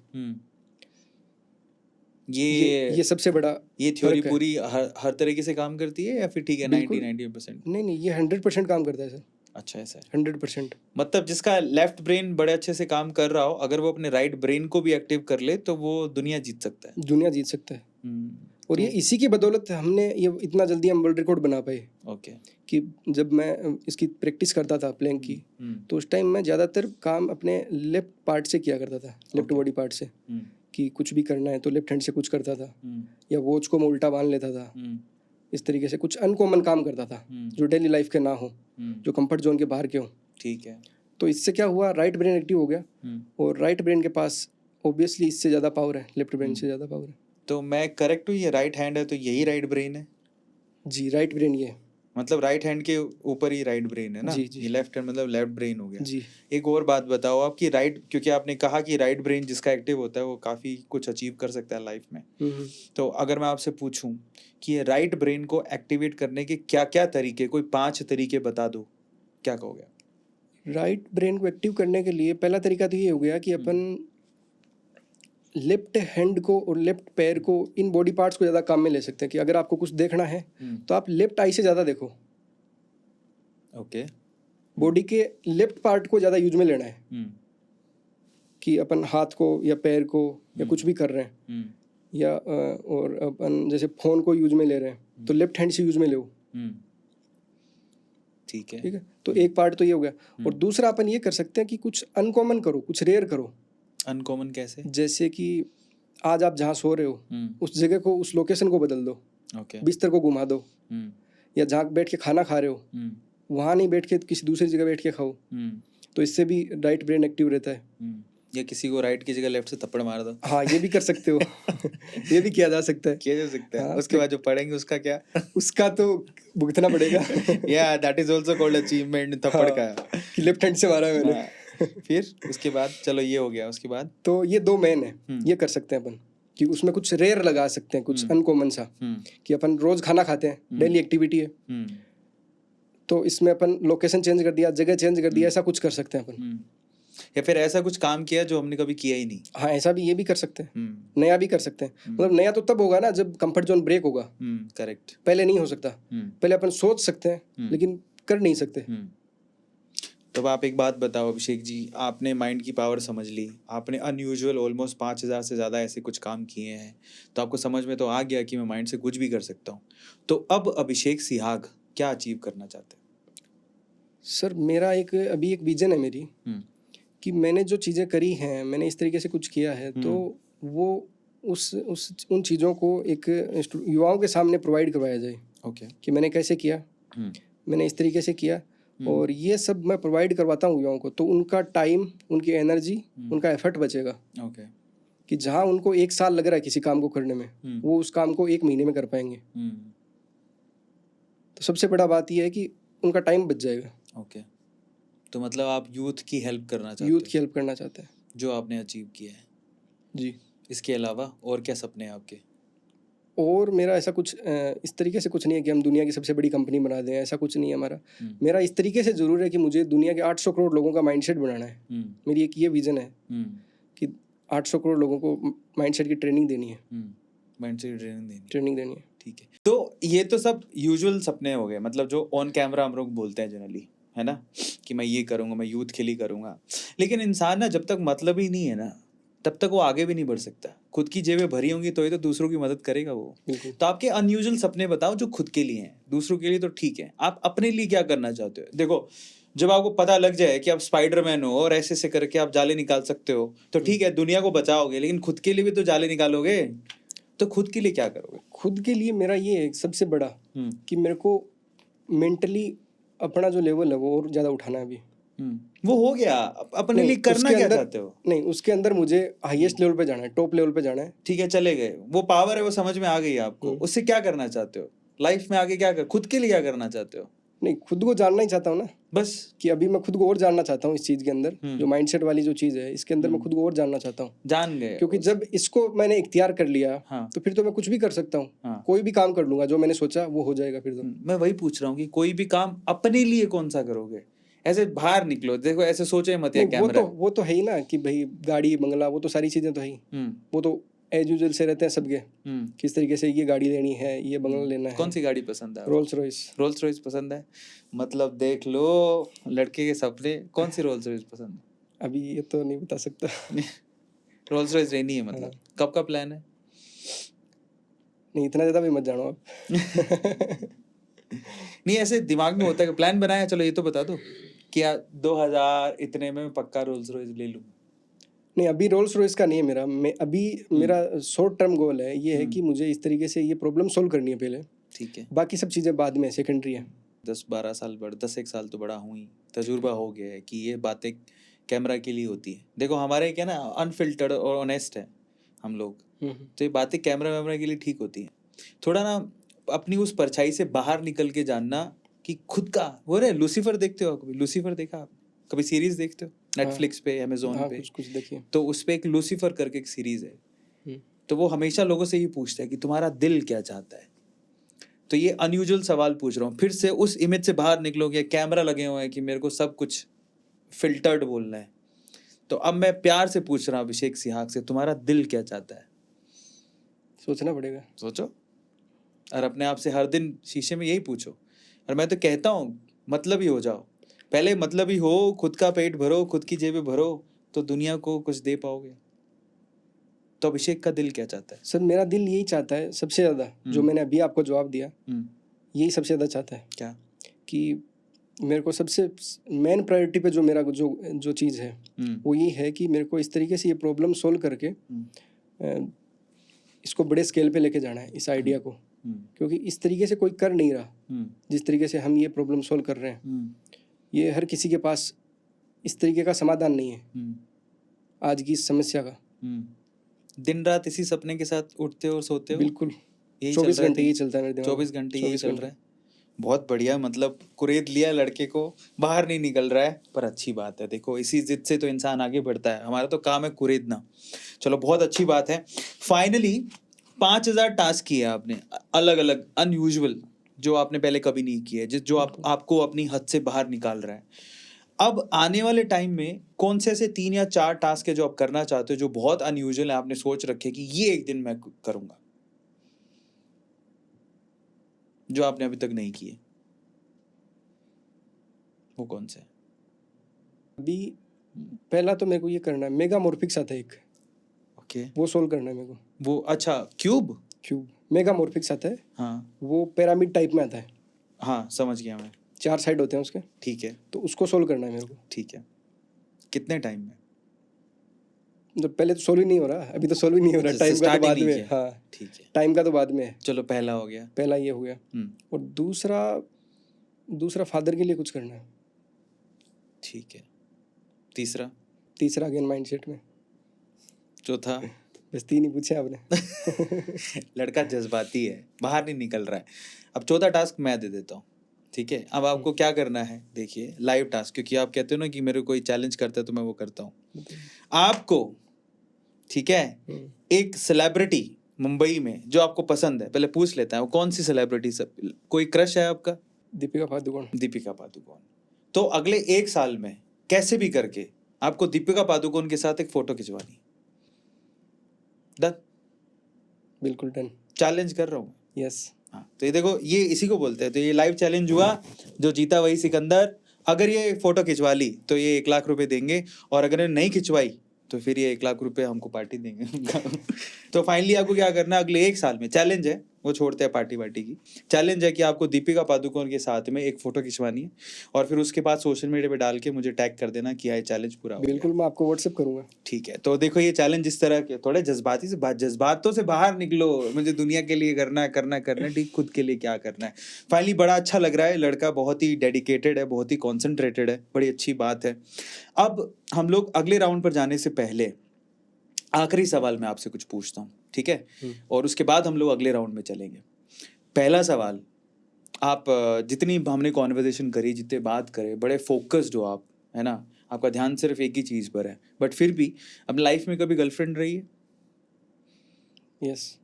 ये सबसे बड़ा ये थ्योरी पूरी हर तरीके से काम करती है या फिर ठीक है 90-90%? नहीं, ये 100% काम करता है सर। अच्छा, ऐसा है। 100%। मतलब जिसका लेफ्ट ब्रेन बड़े अच्छे से काम कर रहा हो, अगर वो अपने राइट ब्रेन को भी एक्टिव कर ले तो वो दुनिया जीत सकता है। दुनिया जीत सकता है। और ये इसी की बदौलत हमने ये इतना जल्दी हम वर्ल्ड रिकॉर्ड बना पाए। ओके, कि जब मैं इसकी प्रैक्टिस करता था प्लेइंग की, तो उस टाइम मैं ज़्यादातर काम अपने लेफ्ट पार्ट से किया करता था, लेफ्ट बॉडी पार्ट से। कि कुछ भी करना है तो लेफ्ट हैंड से कुछ करता था, या वॉच को मैं उल्टा बांध लेता था। इस तरीके से कुछ अनकॉमन काम करता था जो डेली लाइफ के ना हो, जो कंफर्ट जोन के बाहर के हो। ठीक है। तो इससे क्या हुआ, राइट ब्रेन एक्टिव हो गया, और राइट ब्रेन के पास ऑब्वियसली इससे ज़्यादा पावर है, लेफ्ट ब्रेन से ज़्यादा पावर है। तो मैं करेक्ट हूँ, ये राइट हैंड है तो यही राइट ब्रेन है? जी, राइट ब्रेन ये मतलब राइट हैंड के ऊपर ही राइट ब्रेन है ना? जी, जी। ये लेफ्ट हैंड मतलब लेफ्ट ब्रेन हो गया। जी। एक और बात बताओ आप कि क्योंकि आपने कहा कि राइट ब्रेन जिसका एक्टिव होता है वो काफ़ी कुछ अचीव कर सकता है लाइफ में। तो अगर मैं आपसे पूछूं कि ये राइट ब्रेन को एक्टिवेट करने के क्या क्या तरीके, कोई 5 तरीके बता दो, क्या कहोगे? राइट ब्रेन को एक्टिव करने के लिए पहला तरीका तो ये हो गया कि अपन लेफ्ट हैंड को और लेफ्ट पैर को, इन बॉडी पार्ट्स को ज़्यादा काम में ले सकते हैं। कि अगर आपको कुछ देखना है तो आप लेफ्ट आई से ज़्यादा देखो। ओके, बॉडी के लेफ्ट पार्ट को ज़्यादा यूज में लेना है। कि अपन हाथ को या पैर को या कुछ भी कर रहे हैं, या और अपन जैसे फ़ोन को यूज में ले रहे हैं तो लेफ्ट हैंड से यूज में ले। ठीक है, ठीक है। तो एक पार्ट तो ये हो गया। और दूसरा अपन ये कर सकते हैं कि कुछ अनकॉमन करो, कुछ रेयर करो। अनकॉमन कैसे? जैसे कि आज आप जहाँ सो रहे हो उस जगह को, उस लोकेशन को बदल दो। ओके, बिस्तर को घुमा दो। या जहाँ बैठ के खाना खा रहे हो वहाँ नहीं बैठ के किसी दूसरी जगह बैठ के खाओ। तो इससे भी राइट ब्रेन एक्टिव रहता है। या किसी को राइट की जगह लेफ्ट से थप्पड़ मार दो। हाँ, ये भी कर सकते हो। ये भी किया जा सकता है। किया जा सकता है। हाँ, उसके बाद जो पढ़ेंगे उसका क्या? उसका तो भुगतना पड़ेगा। या that is also called achievement, थप्पड़ का। कि लेफ्ट हैंड से मारा है मैंने। हाँ। फिर उसके बाद चलो ये हो गया, उसके बाद तो ये 2 मेन है, ये कर सकते हैं अपन कि उसमें कुछ रेयर लगा सकते हैं, कुछ अनकॉमन सा, कि अपन रोज खाना खाते हैं, डेली एक्टिविटी है, तो इसमें अपन लोकेशन चेंज कर दिया, जगह चेंज कर दिया, ऐसा कुछ कर सकते हैं अपन। या फिर ऐसा कुछ काम किया जो हमने कभी किया ही नहीं। हाँ, ऐसा भी, ये भी कर सकते हैं। नया भी कर सकते हैं। मतलब नया तो तब होगा ना जब कंफर्ट जोन ब्रेक होगा। करेक्ट। पहले नहीं हो सकता। पहले अपन सोच सकते हैं लेकिन कर नहीं सकते। तो अब आप एक बात बताओ अभिषेक जी, आपने माइंड की पावर समझ ली, आपने अनयूजुअल ऑलमोस्ट 5000 से ज़्यादा ऐसे कुछ काम किए हैं, तो आपको समझ में तो आ गया कि मैं माइंड से कुछ भी कर सकता हूँ। तो अब अभिषेक सिहाग क्या अचीव करना चाहते हैं? सर, मेरा अभी एक विजन है मेरी, कि मैंने जो चीज़ें करी हैं, मैंने इस तरीके से कुछ किया है, तो वो उन चीज़ों को एक युवाओं के सामने प्रोवाइड करवाया जाए। ओके। कि मैंने कैसे किया, मैंने इस तरीके से किया, और ये सब मैं प्रोवाइड करवाता हूँ युवाओं को, तो उनका टाइम, उनकी एनर्जी, उनका एफर्ट बचेगा। ओके। कि जहाँ उनको 1 साल लग रहा है किसी काम को करने में, वो उस काम को 1 महीने में कर पाएंगे। तो सबसे बड़ा बात ये है कि उनका टाइम बच जाएगा। ओके। तो मतलब आप यूथ की हेल्प करना चाहते हैं? यूथ की हेल्प करना चाहते हैं, जो आपने अचीव किया है जी। इसके अलावा और क्या सपने हैं आपके? और मेरा ऐसा कुछ इस तरीके से कुछ नहीं है कि हम दुनिया की सबसे बड़ी कंपनी बना दें, ऐसा कुछ नहीं है हमारा। मेरा इस तरीके से ज़रूर है कि मुझे दुनिया के 800 करोड़ लोगों का माइंडसेट बनाना है। मेरी एक ये विज़न है कि 800 करोड़ लोगों को माइंडसेट की ट्रेनिंग देनी है। माइंडसेट ट्रेनिंग देनी है। ठीक है। तो ये तो सब यूजुअल सपने हो गए, मतलब जो ऑन कैमरा हम लोग बोलते हैं जनरली, है ना, कि मैं ये करूँगा, मैं यूथ के लिए करूँगा। लेकिन इंसान ना जब तक मतलब ही नहीं है ना, तब तक वो आगे भी नहीं बढ़ सकता। खुद की जेबें भरी होंगी तो ही तो दूसरों की मदद करेगा वो। तो आपके अनयूजुअल सपने बताओ जो खुद के लिए हैं, दूसरों के लिए तो ठीक है, आप अपने लिए क्या करना चाहते हो? देखो, जब आपको पता लग जाए कि आप स्पाइडरमैन हो और ऐसे करके आप जाले निकाल सकते हो, तो ठीक है, दुनिया को बचाओगे, लेकिन खुद के लिए भी तो जाले निकालोगे। तो खुद के लिए क्या करोगे? खुद के लिए मेरा ये है सबसे बड़ा, कि मेरे को मेंटली अपना जो लेवल है वो और ज़्यादा उठाना है अभी। वो हो गया, अपने लिए करना क्या चाहते हो? नहीं, उसके अंदर मुझे हाईएस्ट लेवल पे जाना है, टॉप लेवल पे जाना है। ठीक है, चले गए, वो पावर है, वो समझ में आ गई आपको। उससे क्या करना चाहते हो लाइफ में आगे? क्या खुद के लिए क्या करना चाहते हो? नहीं, खुद को जानना ही चाहता हूँ ना, बस, कि अभी मैं खुद को और जानना चाहता हूँ इस चीज़ के अंदर। जो माइंडसेट वाली जो चीज़ है, इसके अंदर मैं खुद को और जानना चाहता हूँ। जान गए, क्योंकि जब इसको मैंने इख्तियार कर लिया, तो फिर तो मैं कुछ भी कर सकता हूँ। कोई भी काम कर लूंगा, जो मैंने सोचा वो हो जाएगा फिर तो। मैं वही पूछ रहा हूँ कि कोई भी काम अपने लिए कौन सा करोगे? ऐसे बाहर निकलो, देखो ऐसे सोचे मत या कैमरा। वो तो है ही ना, कि भाई गाड़ी बंगला, वो तो सारी चीज़ें तो है ही। वो तो एज यूजुअल से रहते हैं सबके, किस तरीके से ये गाड़ी लेनी है, ये बंगला लेना है। कौन सी गाड़ी पसंद है? Rolls Royce. रोल्स रॉयस पसंद है? मतलब देख लो, लड़के के सपने। कौन सी रोल्स रॉयस पसंद है? अभी ये तो नहीं बता सकता। रोल्स रॉयस लेनी है मतलब? कब का प्लान है? नहीं, इतना ज़्यादा भी मत जानो आप। नहीं, ऐसे दिमाग में होता है कि प्लान बनाया, चलो ये तो बता दो कि 2000 इतने में पक्का रोल्स रॉयस ले लूँ। नहीं, अभी रोल्स रॉयस का नहीं है मेरा। मेरा शॉर्ट टर्म गोल है, ये है कि मुझे इस तरीके से ये प्रॉब्लम सोल्व करनी है पहले। ठीक है, बाकी सब चीज़ें बाद में, सेकेंडरी है। 10-12 साल 10-1 साल तो बड़ा हूँ ही, तजुर्बा हो गया है कि ये बातें कैमरा के लिए होती है। देखो हमारे क्या ना, अनफिल्टर्ड और ऑनेस्ट है हम लोग, तो ये बातें कैमरा वैमरा के लिए ठीक होती है। थोड़ा ना अपनी उस परछाई से बाहर निकल के जानना कि खुद का वो रहे। लूसीफर देखते हो कभी? लूसीफर देखा आप? कभी सीरीज देखते हो नेटफ्लिक्स पे, अमेजोन पे? कुछ देखिए। तो उस पे एक लूसीफर करके एक सीरीज है, तो वो हमेशा लोगों से ही पूछता है कि तुम्हारा दिल क्या चाहता है। तो ये अनयूजुअल सवाल पूछ रहा हूँ, फिर से उस इमेज से बाहर निकलोगे। कैमरा लगे हुए हैं कि मेरे को सब कुछ फिल्टर्ड बोलना है, तो अब मैं प्यार से पूछ रहा हूँ अभिषेक सिहाग से, तुम्हारा दिल क्या चाहता है? सोचना पड़ेगा। सोचो, और अपने आप से हर दिन शीशे में यही पूछो। और मैं तो कहता हूँ मतलब ही हो जाओ, पहले मतलब ही हो, खुद का पेट भरो, खुद की जेबें भरो, तो दुनिया को कुछ दे पाओगे। तो अभिषेक का दिल क्या चाहता है? सर, मेरा दिल यही चाहता है सबसे ज़्यादा, जो मैंने अभी आपको जवाब दिया, यही सबसे ज़्यादा चाहता है। क्या? कि मेरे को सबसे मेन प्रायोरिटी पे जो मेरा जो चीज़ है, वो ये है कि मेरे को इस तरीके से ये प्रॉब्लम सोल्व करके इसको बड़े स्केल पे लेके जाना है, इस आइडिया को। क्योंकि इस तरीके से कोई कर नहीं रहा जिस तरीके से हम ये प्रॉब्लम सोल्व कर रहे हैं। ये हर किसी के पास इस तरीके का समाधान नहीं है। आज की इस समस्या का। दिन रात इसी सपने के साथ उठते हो और सोते हो? बिल्कुल, यही चल 24 रहा है घंटे दिन? यही चलता है मेरे दिमाग में। 24 घंटे यही 24 चल घंटे। रहा है। बहुत बढ़िया, मतलब कुरेद लिया लड़के को, बाहर नहीं निकल रहा है, पर अच्छी बात है। देखो इसी जिद से तो इंसान आगे बढ़ता है, हमारा तो काम है कुरेदना। चलो बहुत अच्छी बात है। फाइनली 5000 टास्क किए आपने, अलग अलग अनयूजुअल, जो आपने पहले कभी नहीं किए, जो आपको अपनी हद से बाहर निकाल रहा है। अब आने वाले टाइम में कौन से ऐसे 3 या 4 टास्क है जो आप करना चाहते हो, जो बहुत अनयूजुअल है, आपने सोच रखे कि ये एक दिन मैं करूंगा, जो आपने अभी तक नहीं किए? वो कौन से? अभी पहला तो मेरे को ये करना है, मेगामॉर्फिक्स आता है एक, ओके, वो सोल्व करना है मेरे को। वो अच्छा क्यूब? क्यूब मेगामॉर्फिक्स आता है, हाँ वो पिरामिड टाइप में आता है, हाँ, समझ गया मैं। 4 साइड होते हैं उसके, ठीक है तो उसको सोल्व करना है मेरे को। ठीक है, कितने टाइम में? तो पहले तो सोल्व ही नहीं हो रहा, अभी तो सोल्व ही नहीं हो रहा, अच्छा, टाइम का तो starting बाद नहीं में। किया। हाँ, ठीक है, टाइम का तो बाद में है। चलो पहला हो गया। पहला ये हो गया, और दूसरा फादर के लिए कुछ करना है। ठीक है, तीसरा? तीसरा अगेन माइंडसेट में। चौथा? बस 3 ही पूछे आपने। लड़का जज्बाती है, बाहर नहीं निकल रहा है। अब चौथा टास्क मैं दे देता हूँ, ठीक है? अब आपको क्या करना है, देखिए लाइव टास्क, क्योंकि आप कहते हो ना कि मेरे कोई चैलेंज करता है तो मैं वो करता हूँ। आपको, ठीक है, एक सेलिब्रिटी मुंबई में जो आपको पसंद है, पहले पूछ लेता है वो कौन सी सेलिब्रिटी, सब कोई क्रश है आपका? दीपिका पादुकोण। दीपिका पादुकोण। तो अगले 1 साल में कैसे भी करके आपको दीपिका पादुकोण के साथ एक फोटो खिंचवानी। डन? बिल्कुल डन। चैलेंज कर रहा हूँ। यस। हाँ, तो ये देखो, ये इसी को बोलते हैं। तो ये लाइव चैलेंज हुआ, जो जीता वही सिकंदर। अगर ये फोटो खिंचवा ली तो ये 1 लाख रुपए देंगे, और अगर ये नहीं खिंचवाई तो फिर ये 1 लाख रुपए हमको पार्टी देंगे। तो फाइनली आपको क्या करना है, अगले 1 साल में चैलेंज है, वो छोड़ते हैं पार्टी वार्टी की, चैलेंज है कि आपको दीपिका पादुकोण के साथ में एक फोटो खिंचवानी है, और फिर उसके बाद सोशल मीडिया पे डाल के मुझे टैग कर देना कि ये चैलेंज पूरा हो गया। बिल्कुल, मैं आपको व्हाट्सएप करूंगा। ठीक है, तो देखो ये चैलेंज इस तरह के, थोड़े जज्बाती से जज्बातों से बाहर निकलो, मुझे दुनिया के लिए करना है, ठीक, खुद के लिए क्या करना है। फाइनली बड़ा अच्छा लग रहा है, लड़का बहुत ही डेडिकेटेड है, बहुत ही कॉन्सेंट्रेटेड है, बड़ी अच्छी बात है। अब हम लोग अगले राउंड पर जाने से पहले आखिरी सवाल मैं आपसे कुछ पूछता हूँ, ठीक है? और उसके बाद हम लोग अगले राउंड में चलेंगे। पहला सवाल, आप जितनी हमने कॉन्वर्सेशन करी, जितने बात करे, बड़े फोकस्ड हो आप, है ना, आपका ध्यान सिर्फ एक ही चीज़ पर है, बट फिर भी अपनी लाइफ में कभी गर्लफ्रेंड रही है? यस।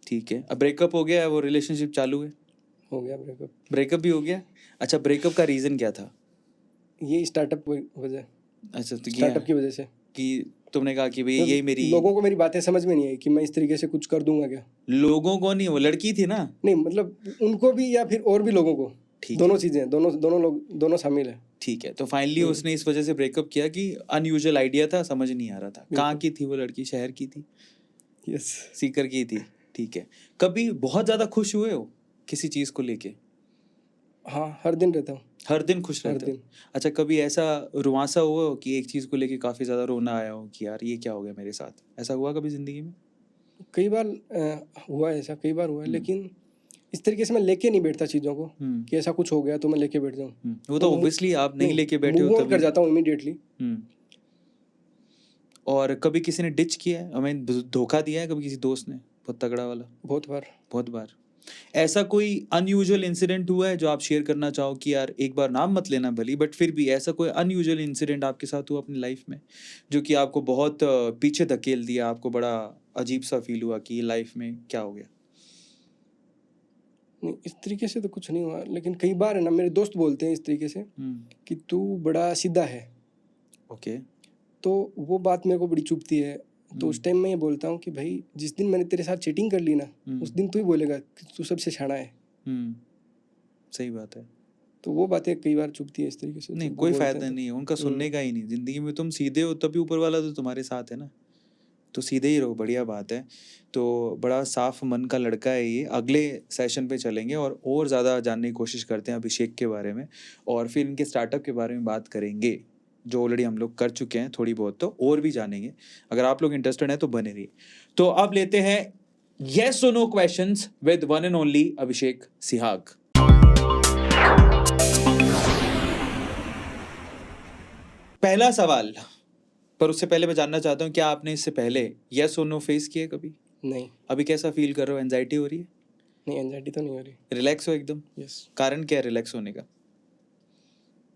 ठीक है, अब ब्रेकअप हो गया है, वो रिलेशनशिप चालू है? हो गया ब्रेकअप। ब्रेकअप भी हो गया? अच्छा, ब्रेकअप का रीज़न क्या था? ये स्टार्टअप की वजह। अच्छा, तो स्टार्टअप की वजह से कि तुमने कहा कि भाई यही मेरी, लोगों को मेरी बातें समझ में नहीं आई कि मैं इस तरीके से कुछ कर दूंगा क्या। लोगों को नहीं, वो लड़की थी ना? नहीं, मतलब उनको भी या फिर और भी लोगों को, ठीक, दोनों चीजें, दोनों लोग, दोनों शामिल है। ठीक है, तो फाइनली उसने इस वजह से ब्रेकअप किया कि अनयूजुअल आइडिया था, समझ नहीं आ रहा था। कहाँ की थी वो लड़की? शहर की थी? यस। सीकर की थी। ठीक है, कभी बहुत ज्यादा खुश हुए हो किसी चीज को लेके? हाँ, हर दिन रहता हूँ। हर दिन खुश हर रहते हो? दिन। अच्छा, कभी ऐसा रुआंसा हुआ हो कि एक चीज को लेके काफी ज्यादा रोना आया हो कि यार ये क्या हो गया मेरे साथ? ऐसा हुआ कभी जिंदगी में? कई बार हुआ है, ऐसा कई बार हुआ है, लेकिन इस तरीके से मैं लेके नहीं बैठता चीज़ों को कि ऐसा कुछ हो गया तो मैं लेके बैठ जाऊँ। वो तो ऑब्वियसली आप नहीं लेके बैठे हो, मूव ऑन तभी कर जाता हूँ इमीडिएटली। और कभी किसी ने डिच किया है, हमें धोखा दिया है कभी किसी दोस्त ने, बहुत तगड़ा वाला? बहुत बार। बहुत बार। ऐसा कोई अनयूजुअल इंसिडेंट हुआ है जो आप शेयर करना चाहो कि यार, एक बार नाम मत लेना भली, बट फिर भी ऐसा कोई अनयूजुअल इंसिडेंट आपके साथ हुआ अपनी लाइफ में जो कि आपको बहुत पीछे धकेल दिया, आपको बड़ा अजीब सा फील हुआ कि लाइफ में क्या हो गया? नहीं, इस तरीके से तो कुछ नहीं हुआ, लेकिन कई बार है ना, मेरे दोस्त बोलते हैं इस तरीके से कि तू बड़ा सीधा है। ओके। तो वो बात मेरे को बड़ी चुभती है। तो उस टाइम मैं ये बोलता हूँ कि भाई, जिस दिन मैंने तेरे साथ चीटिंग कर ली ना, उस दिन तू ही बोलेगा कि तू सबसे शाना है। सही बात है। तो वो बातें कई बार चुभती है इस तरीके से। नहीं, कोई फायदा नहीं है उनका सुनने का ही नहीं। जिंदगी में तुम सीधे हो तभी ऊपर वाला तो तुम्हारे साथ है ना, तो सीधे ही रहो, बढ़िया बात है। तो बड़ा साफ मन का लड़का है ये। अगले सेशन पे चलेंगे और ज़्यादा जानने की कोशिश करते हैं अभिषेक के बारे में, और फिर इनके स्टार्टअप के बारे में बात करेंगे जो ऑलरेडी हम लोग कर चुके हैं थोड़ी बहुत, तो और भी जानेंगे। अगर आप लोग इंटरेस्टेड हैं तो बने रहिए। तो अब लेते हैं येस और no questions with one and only Abhishek Sihag. पहला सवाल, पर उससे पहले मैं जानना चाहता हूँ, क्या आपने इससे पहले यस और नो फेस किया है कभी? नहीं अभी कैसा फील कर रहे हो? एंजाइटी हो रही है? नहीं, एंजाइटी तो नहीं हो रही। रिलैक्स हो एकदम? यस, कारण क्या है रिलैक्स होने का?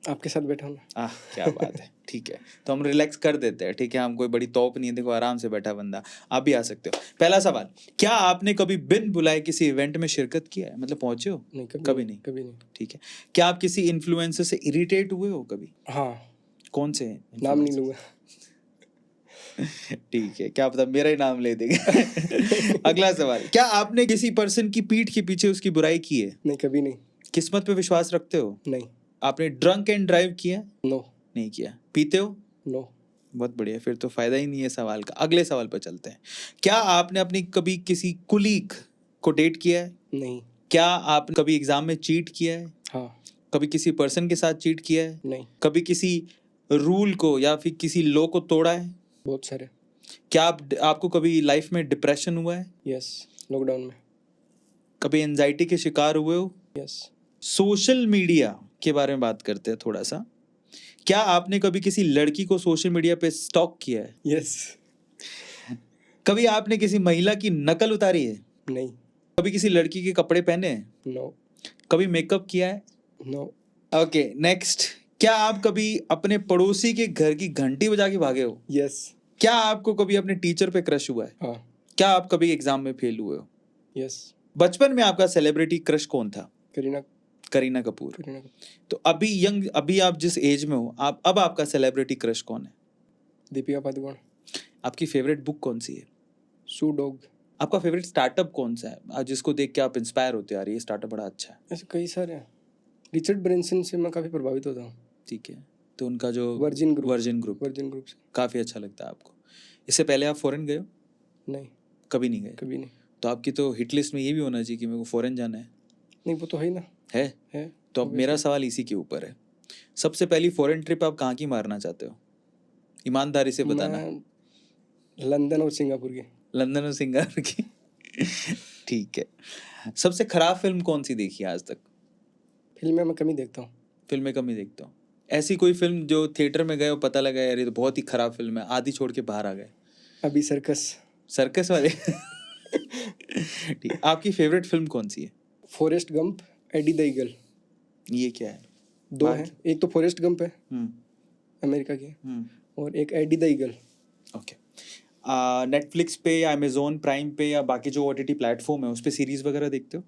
आपके साथ बैठा हूँ ना। क्या बात है। ठीक है, तो हम रिलैक्स कर देते हैं। ठीक है, हम कोई बड़ी तोप नहीं है, देखो आराम से बैठा बंदा, आप भी आ सकते हो। पहला सवाल, क्या आपने कभी बिन बुलाए किसी इवेंट में शिरकत किया है, मतलब पहुंचे हो? नहीं, कभी नहीं। कभी नहीं। ठीक है, क्या आप किसी इन्फ्लुएंसर से इरिटेट हुए हो कभी? हाँ, कौन से नाम नहीं influencer? लूँगा। ठीक है, क्या पता मेरा ही नाम ले देगा। अगला सवाल, क्या आपने किसी पर्सन की पीठ के पीछे उसकी बुराई की है? नहीं, कभी नहीं। किस्मत पे विश्वास रखते हो? नहीं। आपने ड्रंक एंड ड्राइव किया है? नो। नहीं किया। पीते हो? नो। बहुत बढ़िया, फिर तो फायदा ही नहीं है सवाल का। अगले सवाल पर चलते हैं। क्या आपने अपनी कभी किसी कुलीग को डेट किया है? नहीं। क्या आपने कभी एग्जाम में चीट किया है? हाँ। कभी किसी पर्सन के साथ चीट किया है? नहीं। कभी किसी रूल को या फिर किसी लॉ को तोड़ा है? बहुत सारे। क्या आपको कभी लाइफ में डिप्रेशन हुआ है? यस, लॉकडाउन में। कभी एंजाइटी के शिकार हुए हो? यस। सोशल मीडिया के बारे में बात करते हैं थोड़ा सा। क्या आपने कभी किसी लड़की को सोशल मीडिया पे स्टॉक किया है? यस। कभी आपने किसी महिला की नकल उतारी है? नहीं। कभी किसी लड़की के कपड़े पहने हैं? नो। कभी मेकअप किया है? नो। ओके, नेक्स्ट, क्या आप कभी अपने पड़ोसी के घर की घंटी बजा के भागे हो? यस। क्या आपको कभी अपने टीचर पे क्रश हुआ है? हाँ। क्या आप कभी एग्जाम में फेल हुए हो? यस। बचपन में आपका सेलिब्रिटी क्रश कौन था? करीना करीना कपूर। करीना कपूर। तो अभी आप जिस एज में हो, अब आपका सेलिब्रिटी क्रश कौन है? दीपिका पादुकोण। आपकी फेवरेट बुक कौन सी है? सू डॉग। आपका फेवरेट स्टार्टअप कौन सा है, जिसको देख के आप इंस्पायर होते आ रही है, स्टार्टअप बड़ा अच्छा है? ऐसे कई सारे हैं। रिचर्ड ब्रेंसन से मैं काफ़ी प्रभावित होता हूँ। ठीक है, तो उनका जो वर्जिन वर्जिन ग्रुप से। काफ़ी अच्छा लगता है आपको। इससे पहले आप फॉरेन गए हो? नहीं, कभी नहीं गए? कभी नहीं। तो आपकी तो हिट लिस्ट में ये भी होना चाहिए कि मेरे को फॉरेन जाना है। नहीं, वो तो है ही ना। है? है। तो अब मेरा सवाल इसी के ऊपर है। सबसे पहली फॉरेन ट्रिप आप कहाँ की मारना चाहते हो? ईमानदारी से बताना। मैं लंदन और सिंगापुर की। लंदन और सिंगापुर की। ठीक है। सबसे खराब फिल्म कौन सी देखी है आज तक? फिल्में मैं कम ही देखता हूँ। फिल्में कम ही देखता हूँ। ऐसी कोई फिल्म जो थिएटर में गए और पता लगा यार ये तो बहुत ही खराब फिल्म है, आधी छोड़ के बाहर आ गए? अभी सर्कस। सर्कस वाले। ठीक, आपकी फेवरेट फिल्म कौन सी है? Forrest Gump, Eddie the Eagle. ये क्या है? दो हैं, एक तो फॉरेस्ट गंप है, हम्म अमेरिका की, हम्म और एक Eddie the Eagle. Okay. Netflix पे या अमेजोन प्राइम पे या बाकी जो ओटीटी प्लेटफॉर्म है उस पे सीरीज वगैरह देखते हो?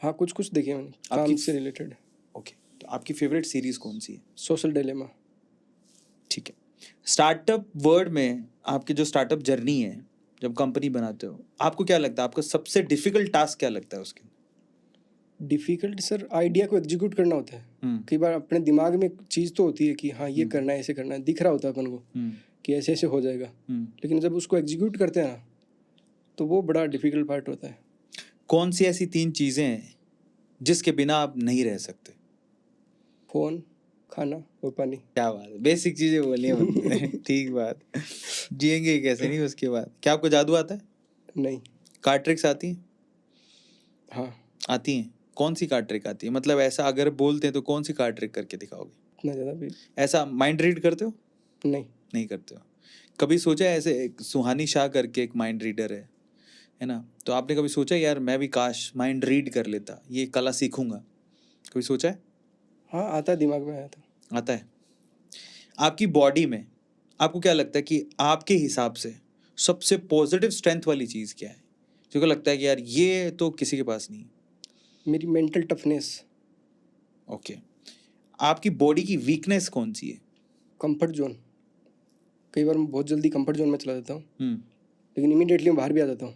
हाँ, कुछ कुछ देखे मैंने, काम से रिलेटेड। ओके, तो आपकी फेवरेट सीरीज कौन सी है? Social dilemma. ठीक है। स्टार्टअप वर्ड में आपकी जो स्टार्टअप जर्नी है, जब कंपनी बनाते हो, आपको क्या लगता है आपका सबसे डिफिकल्ट टास्क क्या लगता है उसके? डिफिकल्ट सर, आइडिया को एग्जीक्यूट करना होता है। कई बार अपने दिमाग में एक चीज़ तो होती है कि हाँ ये करना है, ऐसे करना है, दिख रहा होता है अपन को कि ऐसे ऐसे हो जाएगा, लेकिन जब उसको एग्जीक्यूट करते हैं ना, तो वो बड़ा डिफिकल्ट पार्ट होता है। कौन सी ऐसी 3 चीज़ें हैं जिसके बिना आप नहीं रह सकते? फ़ोन, खाना और पानी। क्या बात है, बेसिक चीज़ें बोली हैं। ठीक बात, जिएंगे ही कैसे नहीं उसके बाद। क्या आपको जादू आता है? नहीं। कार्ड ट्रिक्स आती हैं? हाँ। आती हैं। कौन सी कार्ड ट्रिक आती है, मतलब ऐसा अगर बोलते हैं तो कौन सी कार्ड ट्रिक करके दिखाओगे? इतना ज़्यादा भी ऐसा माइंड रीड करते हो? नहीं। नहीं करते हो। कभी सोचा है ऐसे, एक सुहानी शाह करके एक माइंड रीडर है ना, तो आपने कभी सोचा यार मैं भी काश माइंड रीड कर लेता, ये कला सीखूंगा? कभी सोचा है? हाँ, आता है, दिमाग में आया था। आता है। आपकी बॉडी में आपको क्या लगता है कि आपके हिसाब से सबसे पॉजिटिव स्ट्रेंथ वाली चीज़ क्या है, जो को लगता है कि यार ये तो किसी के पास नहीं? मेरी मेंटल टफनेस। ओके। आपकी बॉडी की वीकनेस कौन सी है? Comfort zone. कई बार मैं बहुत जल्दी कंफर्ट जोन में चला जाता हूँ, हम्म लेकिन इमीडिएटली मैं बाहर भी आ जाता हूँ।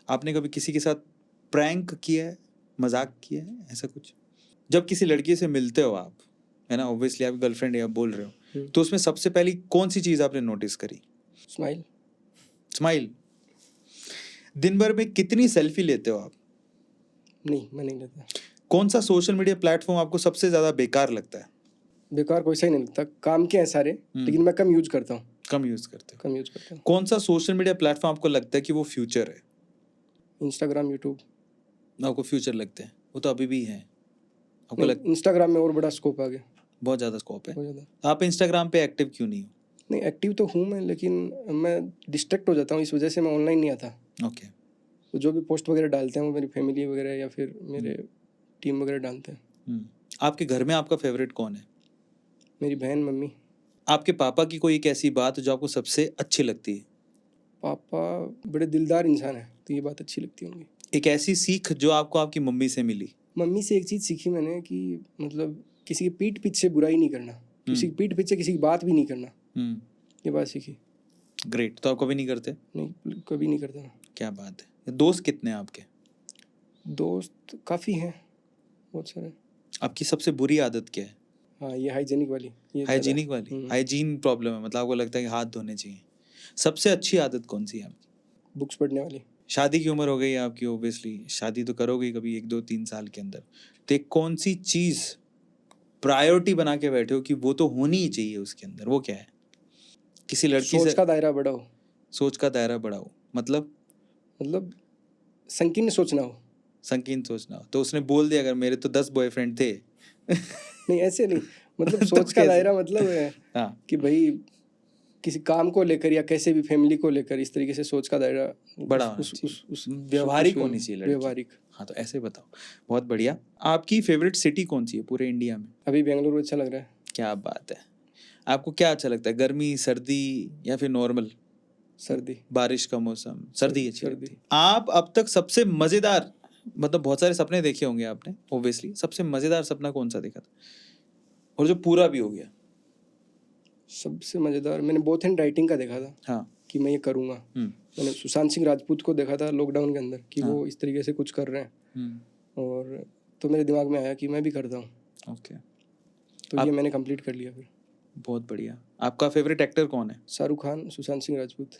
आपने कभी किसी के साथ प्रैंक किया है, मजाक किया है, ऐसा कुछ? जब किसी लड़की से मिलते हो आप, है ना, ऑब्वियसली आपकी गर्लफ्रेंड है आप बोल रहे हो, तो उसमें सबसे पहली कौन सी चीज़ आपने नोटिस करी? स्माइल। स्माइल। दिन भर में कितनी सेल्फी लेते हो आप? नहीं, मैं नहीं लेता। कौन सा सोशल मीडिया प्लेटफॉर्म आपको सबसे ज़्यादा बेकार लगता है? बेकार कोई सा ही नहीं लगता, काम के हैं सारे, लेकिन मैं कम यूज करता हूँ। कम यूज़ करते हो? कम यूज करता हूँ। कौन सा सोशल मीडिया प्लेटफॉर्म आपको लगता है कि वो फ्यूचर है? Instagram, YouTube. आपको फ्यूचर लगते हैं? वो तो अभी भी है, आपको इंस्टाग्राम में और बड़ा स्कोप आ गया। बहुत ज़्यादा स्कोप है। बहुत ज़्यादा। आप इंस्टाग्राम पे एक्टिव क्यों नहीं हो? नहीं, एक्टिव तो हूँ मैं, लेकिन मैं डिस्ट्रैक्ट हो जाता हूँ, इस वजह से मैं ऑनलाइन नहीं आता। ओके। तो जो भी पोस्ट वगैरह डालते हैं वो मेरी फैमिली वगैरह या फिर मेरे टीम वगैरह डालते हैं। आपके घर में आपका फेवरेट कौन है? मेरी बहन, मम्मी। आपके पापा की कोई एक ऐसी बात जो आपको सबसे अच्छी लगती है? पापा बड़े दिलदार इंसान हैं, तो ये बात अच्छी लगती है उनकी। एक ऐसी सीख जो आपको आपकी मम्मी से मिली? मम्मी से एक चीज़ सीखी मैंने कि मतलब किसी की पीठ पीछे बुराई नहीं करना, किसी की पीठ पीछे किसी की बात भी नहीं करना, ये बात सीखी। ग्रेट। तो आप कभी नहीं करते? नहीं, कभी नहीं करता मैं। क्या बात है। दोस्त कितने हैं आपके? दोस्त काफ़ी हैं, बहुत सारे। आपकी सबसे बुरी आदत क्या है? हाँ, ये हाइजेनिक वाली, ये हाइजीनिक वाली? हाइजीन प्रॉब्लम है, मतलब आपको लगता है कि हाथ धोने चाहिए। सबसे अच्छी आदत कौन सी है आपकी? बुक्स पढ़ने वाली। शादी की उम्र हो गई है आपकी, ओब्वियसली शादी तो करोगे ही कभी 1 2 3 साल के अंदर। तो एक कौन सी चीज़ प्रायोरिटी बना के बैठे हो कि वो तो होनी ही चाहिए उसके अंदर, वो क्या है? किसी लड़की सोच से का दायरा बड़ा हो। सोच का दायरा बढ़ाओ, मतलब संकीर्ण सोच ना हो। संकीर्ण सोचना हो। तो उसने बोल दिया अगर मेरे तो 10 बॉयफ्रेंड थे। नहीं, ऐसे नहीं, मतलब तो सोच का कैसे? दायरा मतलब है हाँ, कि भाई किसी काम को लेकर या कैसे भी फैमिली को लेकर इस तरीके से सोच का दायरा बड़ा होना चाहिए। व्यवहारिक होनी चाहिए लड़की। व्यवहारिक। हाँ, तो ऐसे बताओ। बहुत बढ़िया। आपकी फेवरेट सिटी कौन सी है पूरे इंडिया में? अभी बेंगलुरु अच्छा लग रहा है। क्या बात है। आपको क्या अच्छा लगता है, गर्मी, सर्दी या फिर नॉर्मल? सर्दी। बारिश का मौसम, सर्दी अच्छी सर्दी। लगती है। आप अब तक सबसे मजेदार, मतलब बहुत सारे सपने देखे होंगे आपने ओब्वियसली, सबसे मजेदार सपना कौन सा देखा था और जो पूरा भी हो गया? सबसे मज़ेदार मैंने बोथ एंड राइटिंग का देखा था हाँ। कि मैं ये करूँगा। मैंने सुशांत सिंह राजपूत को देखा था लॉकडाउन के अंदर कि वो इस तरीके से कुछ कर रहे हैं, और तो मेरे दिमाग में आया कि मैं भी करता हूँ। ओके। तो ये मैंने कंप्लीट कर लिया फिर। बहुत बढ़िया। आपका फेवरेट एक्टर कौन है? शाहरुख खान, सुशांत सिंह राजपूत।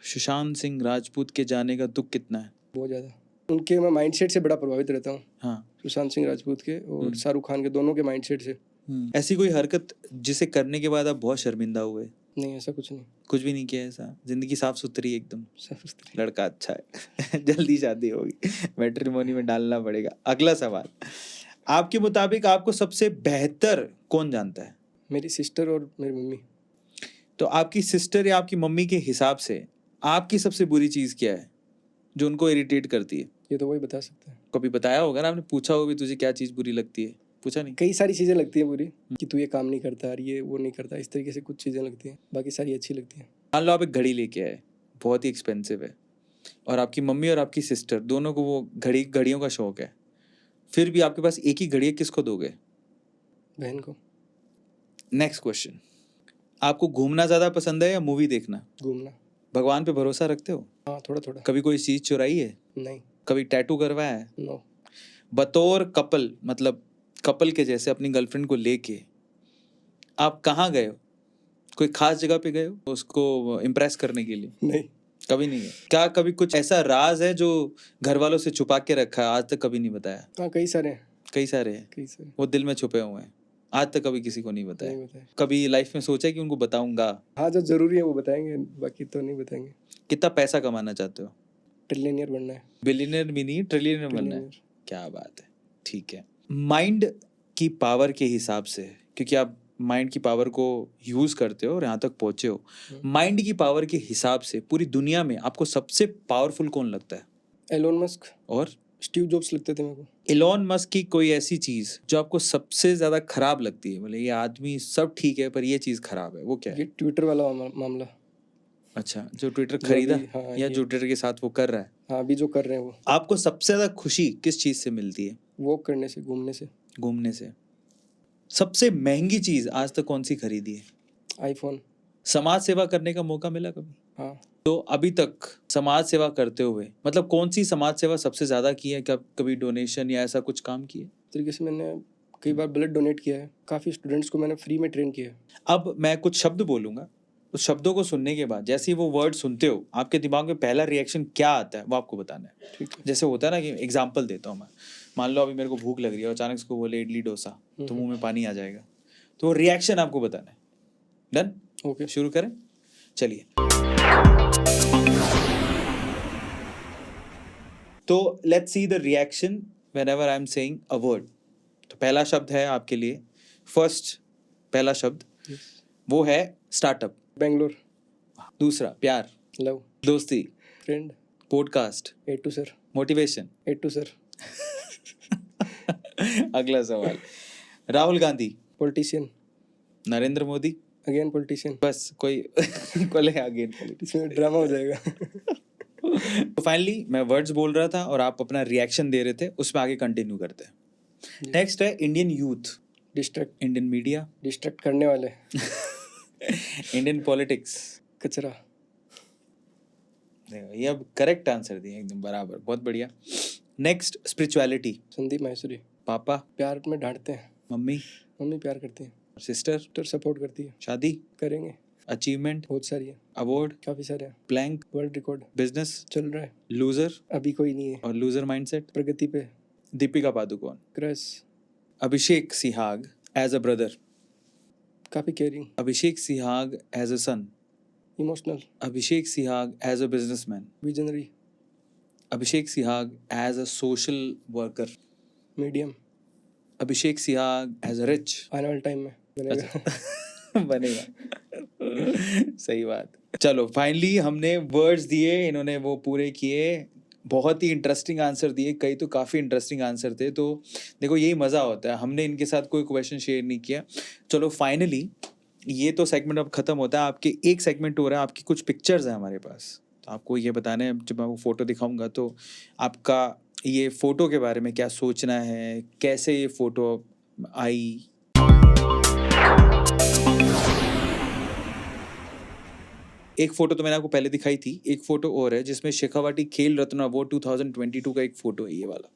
सुशांत सिंह राजपूत के जाने का दुख कितना है? बहुत ज़्यादा। उनके मैं माइंडसेट से बड़ा प्रभावित रहता हूँ। हाँ। सुशांत सिंह राजपूत के और शाहरुख खान के, दोनों के माइंडसेट से। ऐसी कोई हरकत जिसे करने के बाद आप बहुत शर्मिंदा हुए? नहीं, ऐसा कुछ नहीं। कुछ भी नहीं किया ऐसा? जिंदगी साफ सुथरी एकदम? साफ सुथरी। लड़का अच्छा है। जल्दी शादी होगी, मैट्रिमोनी में डालना पड़ेगा। अगला सवाल, आपके मुताबिक आपको सबसे बेहतर कौन जानता है? मेरी सिस्टर और मेरी मम्मी। तो आपकी सिस्टर या आपकी मम्मी के हिसाब से आपकी सबसे बुरी चीज़ क्या है जो उनको इरिटेट करती है? ये तो वही बता सकते हैं। कभी बताया होगा ना, आपने पूछा होगा भी तुझे क्या चीज़ बुरी लगती है? पूछा नहीं? कई सारी चीज़ें लगती हैं बुरी कि तू ये काम नहीं करता और ये वो नहीं करता, इस तरीके से कुछ चीज़ें लगती हैं, बाकी सारी अच्छी लगती हैं। मान लो आप एक घड़ी लेके आए, बहुत ही एक्सपेंसिव है, और आपकी मम्मी और आपकी सिस्टर दोनों को वो घड़ियों का शौक है, फिर भी आपके पास एक ही घड़ी है, किसको दोगे? बहन को। नेक्स्ट क्वेश्चन, आपको घूमना ज़्यादा पसंद है या मूवी देखना? घूमना। भगवान पे भरोसा रखते हो? हाँ, थोड़ा थोड़ा। कभी कोई चीज़ चुराई है? नहीं। कभी टैटू करवाया है? नो। बतौर कपल, मतलब कपल के जैसे अपनी गर्लफ्रेंड को लेके आप कहाँ गए हो? कोई खास जगह पे गए हो उसको इम्प्रेस करने के लिए? नहीं। कभी नहीं है। क्या कभी कुछ ऐसा राज है जो घर वालों से छुपा के रखा है, आज तक कभी नहीं बताया? हाँ, कई सारे हैं। कई सारे हैं, कई सारे। वो दिल में छुपे हुए हैं, आज तक कभी किसी को नहीं बताया? नहीं बताया। कभी लाइफ में सोचा है कि उनको बताऊंगा? हाँ, जो जरूरी है वो बताएंगे, बाकी तो नहीं बताएंगे। कितना पैसा कमाना चाहते हो? ट्रिलियनियर बनना है। बिलियनियर भी नहीं, ट्रिलियनियर बनना है। ट्रिलियनियर। क्या बात है, ठीक है। माइंड की पावर के हिसाब से, क्योंकि आप माइंड की पावर को यूज करते हो और यहाँ तक पहुंचे हो, माइंड की पावर के हिसाब से पूरी दुनिया में आपको सबसे पावरफुल कौन लगता है? एलोन मस्क और स्टीव जॉब्स लगते थे मेरे को। एलोन मस्क की कोई ऐसी चीज जो आपको सबसे ज्यादा खराब लगती है, बोले ये आदमी सब ठीक है पर ये चीज खराब है, वो क्या है? ये ट्विटर वाला मामला। अच्छा, जो ट्विटर जो खरीदा अभी, हाँ, या ये। जो ट्विटर के साथ वो कर रहा है? हाँ, अभी जो कर रहे हैं वो। आपको सबसे ज्यादा खुशी किस चीज से मिलती है? वॉक करने से, घूमने से। घूमने से। सबसे महंगी चीज आज तक कौन सी खरीदी है? आईफोन। समाज सेवा करने का मौका मिला कभी? हाँ। तो अभी तक समाज सेवा करते हुए मतलब कौन सी समाज सेवा सबसे ज्यादा की है? कभी डोनेशन या ऐसा कुछ काम किया? इस तरीके से मैंने कई बार ब्लड डोनेट किया है, काफ़ी स्टूडेंट्स को मैंने फ्री में ट्रेन किया है। अब मैं कुछ शब्द बोलूंगा, उस शब्दों को सुनने के बाद जैसे ही वो वर्ड सुनते हो आपके दिमाग में पहला रिएक्शन क्या आता है वो आपको बताना है। ठीक है। जैसे होता है ना कि एग्जाम्पल देता हूँ मैं, मान लो अभी मेरे को भूख लग रही है और अचानक से को बोले इडली डोसा, तो मुंह में पानी आ जाएगा, तो रिएक्शन आपको बताना है। डन? ओके। शुरू करें, चलिए। तो let's see the reaction whenever I am saying a word. तो पहला शब्द है आपके लिए फर्स्ट पहला शब्द Yes. वो है स्टार्टअप, बेंगलोर, दूसरा प्यार, लव, दोस्ती, friend, podcast, A2 sir, motivation. A2 sir, अगला सवाल, Rahul Gandhi, politician, Narendra Modi, again politician, बस कोई कोले आगे। इसमें ड्रामा हो जाएगा। तो फाइनली मैं वर्ड्स बोल रहा था और आप अपना रिएक्शन दे रहे थे, उसमें आगे कंटिन्यू करते हैं। नेक्स्ट है Indian youth, distract, Indian media, distract करने वाले, इंडियन पॉलिटिक्स। कचरा, देखो, ये अब करेक्ट आंसर दिए एकदम बराबर, बहुत बढ़िया। नेक्स्ट स्पिरिचुअलिटी, संदीप माहेश्वरी, पापा, प्यार में डांटते हैं, मम्मी, मम्मी प्यार करती है, सिस्टर, सिस्टर सपोर्ट करती है, शादी, करेंगे, अचीवमेंट, बहुत सारी है, अवार्ड, काफी सारे हैं, ब्लैंक, वर्ल्ड रिकॉर्ड बिजनेस, चल रहा है, लूजर अभी कोई नहीं है, और लूजर माइंडसेट, प्रगति पे, Deepika Padukone, crush, Abhishek Sihag as a brother, काफी caring, Abhishek Sihag as a son, emotional, Abhishek Sihag as a businessman, visionary, Abhishek Sihag as a social worker, medium, Abhishek Sihag as a rich. आने वाले टाइम में बनेगा। बनेगा। सही बात। चलो फाइनली हमने वर्ड्स दिए, इन्होंने वो पूरे किए, बहुत ही इंटरेस्टिंग आंसर दिए, कई तो काफ़ी इंटरेस्टिंग आंसर थे। तो देखो यही मज़ा होता है, हमने इनके साथ कोई क्वेश्चन शेयर नहीं किया। चलो फाइनली ये तो सेगमेंट अब ख़त्म होता है, आपके एक सेगमेंट हो रहा है, आपकी कुछ पिक्चर्स हैं हमारे पास, तो आपको ये बताना है, जब मैं वो फ़ोटो दिखाऊंगा तो आपका ये फ़ोटो के बारे में क्या सोचना है, कैसे ये फ़ोटो आई। एक फ़ोटो तो मैंने आपको पहले दिखाई थी, एक फ़ोटो और है जिसमें शेखावाटी खेल रत्न अवार्ड 2022 का एक फ़ोटो है, ये वाला।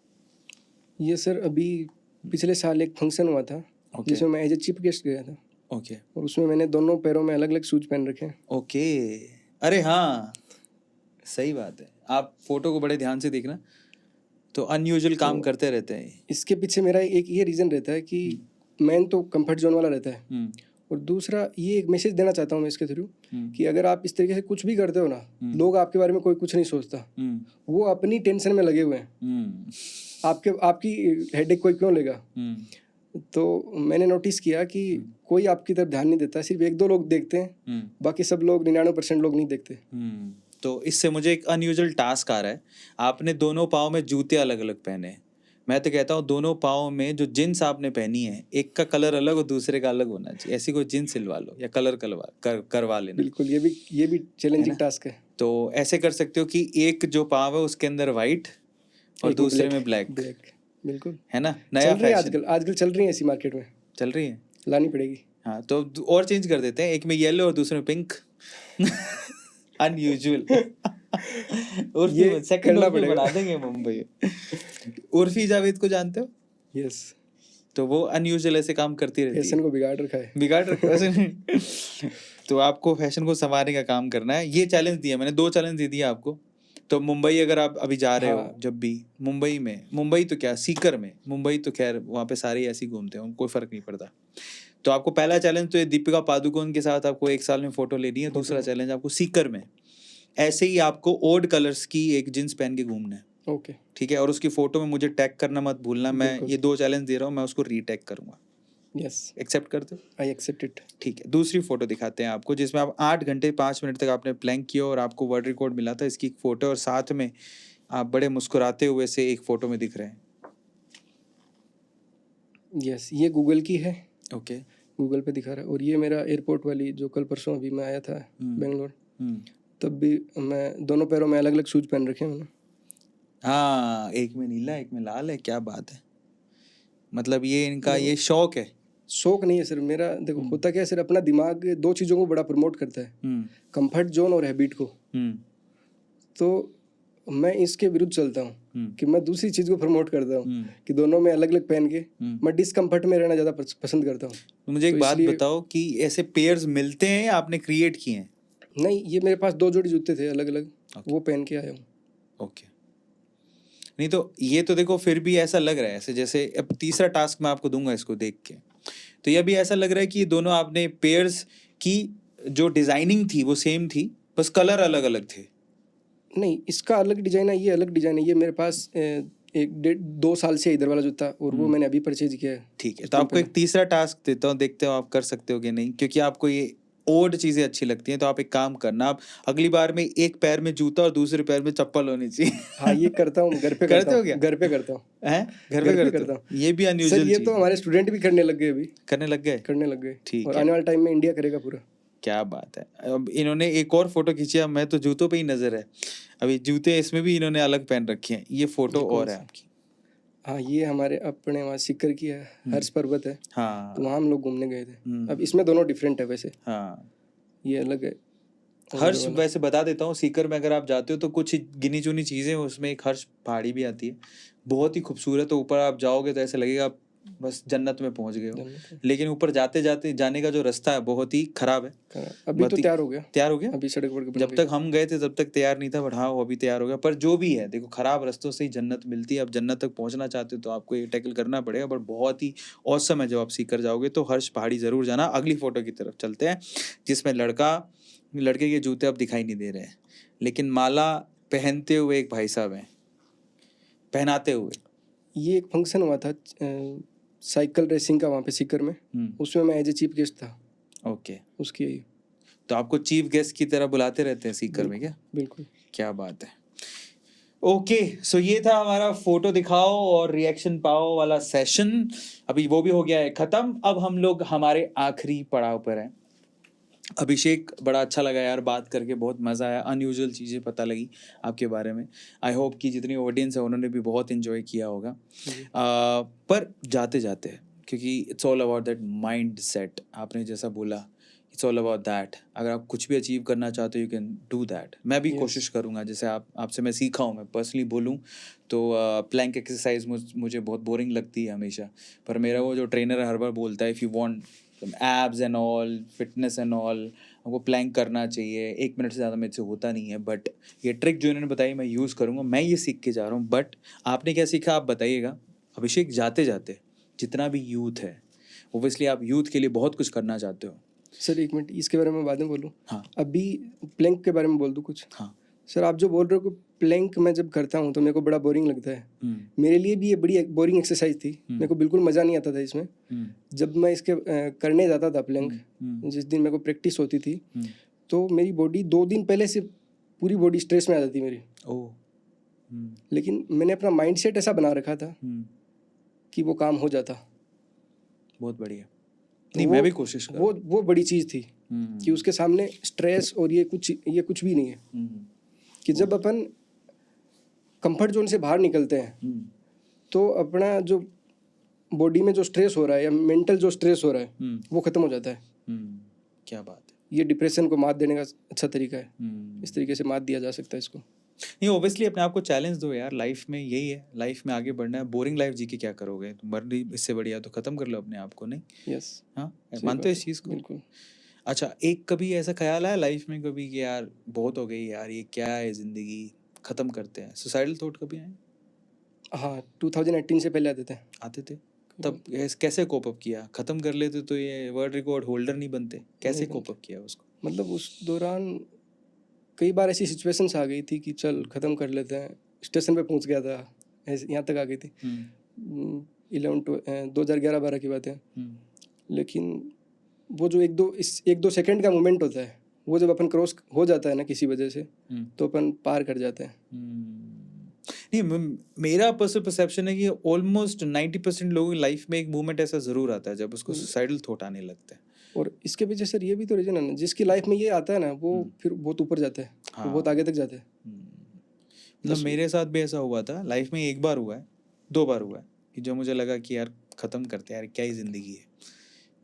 ये सर अभी पिछले साल एक फंक्शन हुआ था ओके जिसमें मैं एज ए चीफ गेस्ट गया था, ओके और उसमें मैंने दोनों पैरों में अलग अलग शूज पहन रखे हैं। ओके, अरे हाँ सही बात है, आप फोटो को बड़े ध्यान से देखना, तो अनयूजुअल काम करते रहते हैं। इसके पीछे मेरा एक ये रीज़न रहता है कि मेन तो कंफर्ट जोन वाला रहता है, और दूसरा ये एक मैसेज देना चाहता हूँ मैं इसके थ्रू कि अगर आप इस तरीके से कुछ भी करते हो ना, लोग आपके बारे में कोई कुछ नहीं सोचता, वो अपनी टेंशन में लगे हुए हैं, आपकी हेडेक कोई क्यों लेगा। तो मैंने नोटिस किया कि कोई आपकी तरफ ध्यान नहीं देता, सिर्फ एक दो लोग देखते हैं, बाकी सब लोग 99% लोग नहीं देखते। तो इससे मुझे एक अनयूजुअल टास्क आ रहा है, आपने दोनों पाँव में जूते अलग अलग पहने हैं। मैं तो कहता हूँ दोनों पाँव में जो जींस आपने पहनी है, एक का कलर अलग और दूसरे का अलग होना चाहिए, ऐसी कोई जींस सिलवा लो या कलर करवा लेना। बिल्कुल, ये भी चैलेंजिंग टास्क है। तो ऐसे कर सकते हो कि एक जो पाँव है उसके अंदर वाइट और दूसरे में ब्लैक, बिल्कुल है ना, नया चल रही है फैशन आजकल चल रही है ऐसी मार्केट में, चल रही है, लानी पड़ेगी। हाँ तो और चेंज कर देते हैं, एक में येलो और दूसरे में पिंक। अनयूजुअल। ये सेकंड करना उर्फी पड़ेगा। बना देंगे मुंबई। उर्फी जावेद को जानते हो? यस, तो वो अनयूजुअल ऐसे काम करती रहती फैशन को बिगाड़ रखा है। बिगाड़ रखा है वैसे। तो आपको फैशन को संवारने का काम करना है। ये चैलेंज दिया मैंने, 2 चैलेंज दे दिए आपको। तो मुंबई अगर आप अभी जा रहे हो, जब भी मुंबई तो क्या सीकर में, मुंबई तो खैर वहाँ पे सारे ऐसे ही घूमते हैं, कोई फर्क नहीं पड़ता। तो आपको पहला चैलेंज तो ये दीपिका पादुकोण के साथ आपको 1 साल में फोटो लेनी है। दूसरा चैलेंज आपको सीकर में ऐसे ही आपको ओड कलर्स की एक जींस पहन के घूमना है। ओके, ठीक है, और उसकी फोटो में मुझे टैग करना मत भूलना। मैं ये 2 चैलेंज दे रहा हूँ, मैं उसको रीटैग करूंगा। यस, एक्सेप्ट करते हो? I accept it. ठीक है, दूसरी फोटो दिखाते हैं आपको, जिसमें आप 8 घंटे 5 मिनट तक आपने प्लैंक किया और आपको वर्ल्ड रिकॉर्ड मिला था। इसकी एक फोटो और साथ में आप बड़े मुस्कुराते हुए से एक फोटो में दिख रहे हैं। यस, ये गूगल की है। ओके, गूगल पे दिखा रहा है। और ये मेरा एयरपोर्ट वाली जो कल परसों अभी मैं आया था बेंगलोर, तब भी मैं दोनों पैरों में अलग अलग शूज पहन रखे हैं मैंने। हाँ, एक में नीला एक में लाल है, क्या बात है। मतलब ये इनका ये शौक है। शौक नहीं है सर मेरा, देखो होता क्या है सर, अपना दिमाग 2 चीज़ों को बड़ा प्रमोट करता है, कंफर्ट जोन और हैबिट को। तो मैं इसके विरुद्ध चलता हूँ कि मैं दूसरी चीज़ को प्रमोट करता हूँ कि दोनों में अलग अलग पहन के मैं डिस्कम्फर्ट में रहना ज़्यादा पसंद करता हूँ। तो मुझे एक बात बताओ कि ऐसे पेयर्स मिलते हैं या आपने क्रिएट किए हैं? नहीं, ये मेरे पास 2 जोड़ी जूते थे अलग अलग, वो पहन के आया हूँ। ओके, नहीं तो ये तो देखो फिर भी ऐसा लग रहा है ऐसे, जैसे अब तीसरा टास्क मैं आपको दूंगा इसको देख के, तो यह भी ऐसा लग रहा है कि ये दोनों आपने पेयर्स की जो डिजाइनिंग थी वो सेम थी, बस कलर अलग अलग थे। नहीं, इसका अलग डिजाइन है, ये अलग डिजाइन है। ये मेरे पास एक 2 साल से इधर वाला जूता, और वो मैंने अभी परचेज किया है। ठीक है, तो आपको एक तीसरा टास्क देता हूँ, देखते हो आप कर सकते हो कि नहीं, क्योंकि आपको ये ओल्ड चीजें अच्छी लगती हैं। तो आप एक काम करना, आप अगली बार में एक पैर में जूता और दूसरे पैर में चप्पल होनी चाहिए। हाँ, ये करता हूँ, घर पे करता करते हो हूँ, क्या? घर पे करता हूँ, हैं? घर पे घर पे करते करता हो? हूँ ये भी सर। अनयूजुअल ये चीज तो हमारे स्टूडेंट भी करने लग गए, अभी करने लग गए। करने लग गए, ठीक और है, आने वाले टाइम में इंडिया करेगा पूरा। क्या बात है। अब इन्होंने एक और फोटो खींची है, मैं तो जूतों पे ही नजर है अभी। जूते इसमें भी इन्होंने अलग पहन रखे हैं। ये फोटो ये कौन और है सा? आपकी? हाँ, ये हमारे अपने वहाँ सीकर की है, हर्ष पर्वत है, तो हाँ वहाँ हम लोग घूमने गए थे। अब इसमें दोनों डिफरेंट है वैसे, हाँ। ये अलग है और ये हर्ष वाला। वैसे बता देता हूँ, सीकर में अगर आप जाते हो तो कुछ गिनी चुनी चीजें, उसमें एक हर्ष पहाड़ी भी आती है, बहुत ही खूबसूरत है। ऊपर आप जाओगे तो ऐसा लगेगा आप बस जन्नत में पहुंच गए हो। जन्नत है। लेकिन ऊपर जाते जाते जाने का जो रास्ता है बहुत ही खराब है। अभी तो बहुत ही तैयार हो गया, तैयार हो गया। अभी सड़क वड़क बन जब गई। तक हम गए थे तब तक तैयार नहीं था, बट हाँ वो अभी तैयार हो गया। पर जो भी है, देखो खराब रास्तों से ही जन्नत मिलती है। अब जन्नत तक पहुंचना चाहते हो तो आपको ये टैकल करना पड़ेगा, बट बहुत ही औसम है। जब आप सीकर जाओगे तो हर्ष पहाड़ी जरूर जाना। अगली फोटो की तरफ चलते हैं, जिसमें लड़के के जूते अब दिखाई नहीं दे रहे हैं, लेकिन माला पहनते हुए एक भाई साहब हैं, पहनाते हुए। ये एक फंक्शन हुआ था साइकिल रेसिंग का वहाँ पे सीकर में, उसमें मैं एज ए चीफ गेस्ट था। ओके, उसकी तो आपको चीफ गेस्ट की तरह बुलाते रहते हैं सीकर में क्या? बिल्कुल। क्या बात है। ओके, सो ये था हमारा फोटो दिखाओ और रिएक्शन पाओ वाला सेशन। अभी वो भी हो गया है खत्म। अब हम लोग हमारे आखिरी पड़ाव पर हैं। अभिषेक, बड़ा अच्छा लगा यार बात करके, बहुत मज़ा आया, अनयूजुअल चीज़ें पता लगी आपके बारे में। आई होप कि जितनी ऑडियंस है उन्होंने भी बहुत इन्जॉय किया होगा। पर जाते जाते, क्योंकि it's all about that mind set, आपने जैसा बोला, इट्स ऑल अबाउट दैट। अगर आप कुछ भी अचीव करना चाहते हो यू कैन डू दैट। मैं भी कोशिश करूँगा, जैसे आपसे मैं सीखा हूँ। मैं पर्सनली बोलूँ तो प्लैंक एक्सरसाइज मुझे बहुत बोरिंग लगती है हमेशा, पर मेरा वो जो ट्रेनर हर बार बोलता है if you want abs and all, fitness and all, हमको प्लैंक करना चाहिए। 1 मिनट से ज़्यादा मेरे से होता नहीं है, बट ये ट्रिक जो इन्होंने बताई मैं यूज़ करूँगा। मैं ये सीख के जा रहा हूँ, बट आपने क्या सीखा आप बताइएगा। अभिषेक, जाते जाते जितना भी यूथ है, ओबियसली आप यूथ के लिए बहुत कुछ करना चाहते हो। सर 1 मिनट, इसके बारे में बाद में बोलूँ? हाँ। अभी प्लैंक के बारे में बोल दूँ कुछ? हाँ। सर, आप जो बोल रहे हो कि प्लैंक मैं जब करता हूँ तो मेरे को बड़ा बोरिंग लगता है, मेरे लिए भी ये बड़ी बोरिंग एक्सरसाइज थी। मेरे को बिल्कुल मज़ा नहीं आता था इसमें। जब मैं इसके करने जाता था प्लैंक, जिस दिन मेरे को प्रैक्टिस होती थी, तो मेरी बॉडी 2 दिन पहले से पूरी बॉडी स्ट्रेस में आ जाती मेरी। लेकिन मैंने अपना माइंडसेट ऐसा बना रखा था कि वो काम हो जाता। बहुत बढ़िया। नहीं, मैं भी कोशिश कर, वो बड़ी चीज़ थी कि उसके सामने स्ट्रेस और ये कुछ भी नहीं है। कि जब अपन कंफर्ट जोन से बाहर निकलते हैं तो अपना जो बॉडी में जो स्ट्रेस हो रहा है या मेंटल जो स्ट्रेस हो रहा है वो खत्म हो जाता है। क्या बात है। ये डिप्रेशन को मात देने का अच्छा तरीका है। इस तरीके से मात दिया जा सकता है इसको। नहीं, ओबियसली अपने आप को चैलेंज दो यार। लाइफ में यही है, लाइफ में आगे बढ़ना है। बोरिंग लाइफ जी के क्या करोगे? तो मरनी इससे बढ़िया तो खत्म कर लो अपने आप को। नहीं? यस, हाँ, मानते हो इस चीज़ को? बिल्कुल। अच्छा, एक कभी ऐसा ख्याल आया लाइफ में कभी कि यार बहुत हो गई यार, ये क्या है ज़िंदगी, ख़त्म करते हैं? सुसाइडल थॉट कभी आए? हाँ, 2018 से पहले आते थे। तब कैसे कोप अप किया? ख़त्म कर लेते तो ये वर्ल्ड रिकॉर्ड होल्डर नहीं बनते। कैसे कोप अप किया उसको? मतलब उस दौरान कई बार ऐसी सिचुएशंस आ गई थी कि चल ख़त्म कर लेते हैं। स्टेशन पे पहुंच गया था, ऐसे यहाँ तक आ गई थी। 2011-12 की बात है। लेकिन वो जो एक दो सेकंड का मोमेंट होता है, वो जब अपन क्रॉस हो जाता है ना किसी वजह से, तो अपन पार कर जाते हैं। नहीं, मेरा पर्सनल परसेप्शन है कि ऑलमोस्ट 90% लोगों की लाइफ में एक मोमेंट ऐसा ज़रूर आता है जब उसको सुसाइडल थॉट आने लगता है। और इसके पीछे सर ये भी तो रीजन है ना, जिसकी लाइफ में ये आता है ना वो फिर बहुत ऊपर जाता है। वो बहुत आगे तक जाता है। मतलब मेरे साथ भी ऐसा हुआ था लाइफ में। 1 बार हुआ है, 2 बार हुआ है कि जो मुझे लगा कि यार ख़त्म करते हैं यार, क्या ही ज़िंदगी है।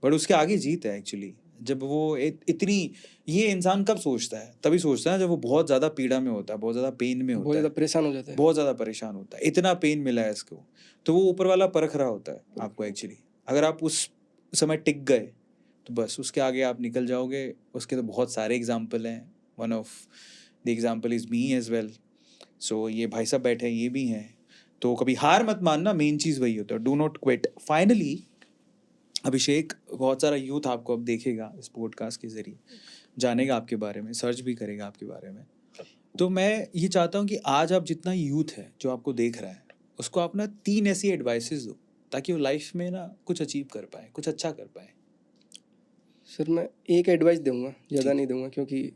बट उसके आगे जीत है एक्चुअली। जब वो इतनी, ये इंसान कब सोचता है? तभी सोचता है जब वो बहुत ज़्यादा पीड़ा में होता है, बहुत ज़्यादा पेन में होता है, बहुत ज़्यादा परेशान हो जाता है, बहुत ज़्यादा परेशान होता है, इतना पेन मिला है इसको। तो वो ऊपर वाला परख रहा होता है आपको एक्चुअली। अगर आप उस समय टिक गए तो बस उसके आगे आप निकल जाओगे। उसके तो बहुत सारे एग्जाम्पल हैं। One of the example is me as well. So ये भाई साहब बैठे हैं, ये भी हैं। तो कभी हार मत मानना, मेन चीज़ वही होता है, डू नॉट क्विट। फाइनली अभिषेक, बहुत सारा यूथ आपको अब देखेगा इस पॉडकास्ट के ज़रिए, जानेगा आपके बारे में, सर्च भी करेगा आपके बारे में। तो मैं ये चाहता हूँ कि आज आप जितना यूथ है जो आपको देख रहा है, उसको आप ना 3 ऐसी एडवाइसेस दो ताकि वो लाइफ में ना कुछ अचीव कर पाए, कुछ अच्छा कर पाए। सर मैं एक एडवाइस दूंगा, ज़्यादा नहीं दूंगा, क्योंकि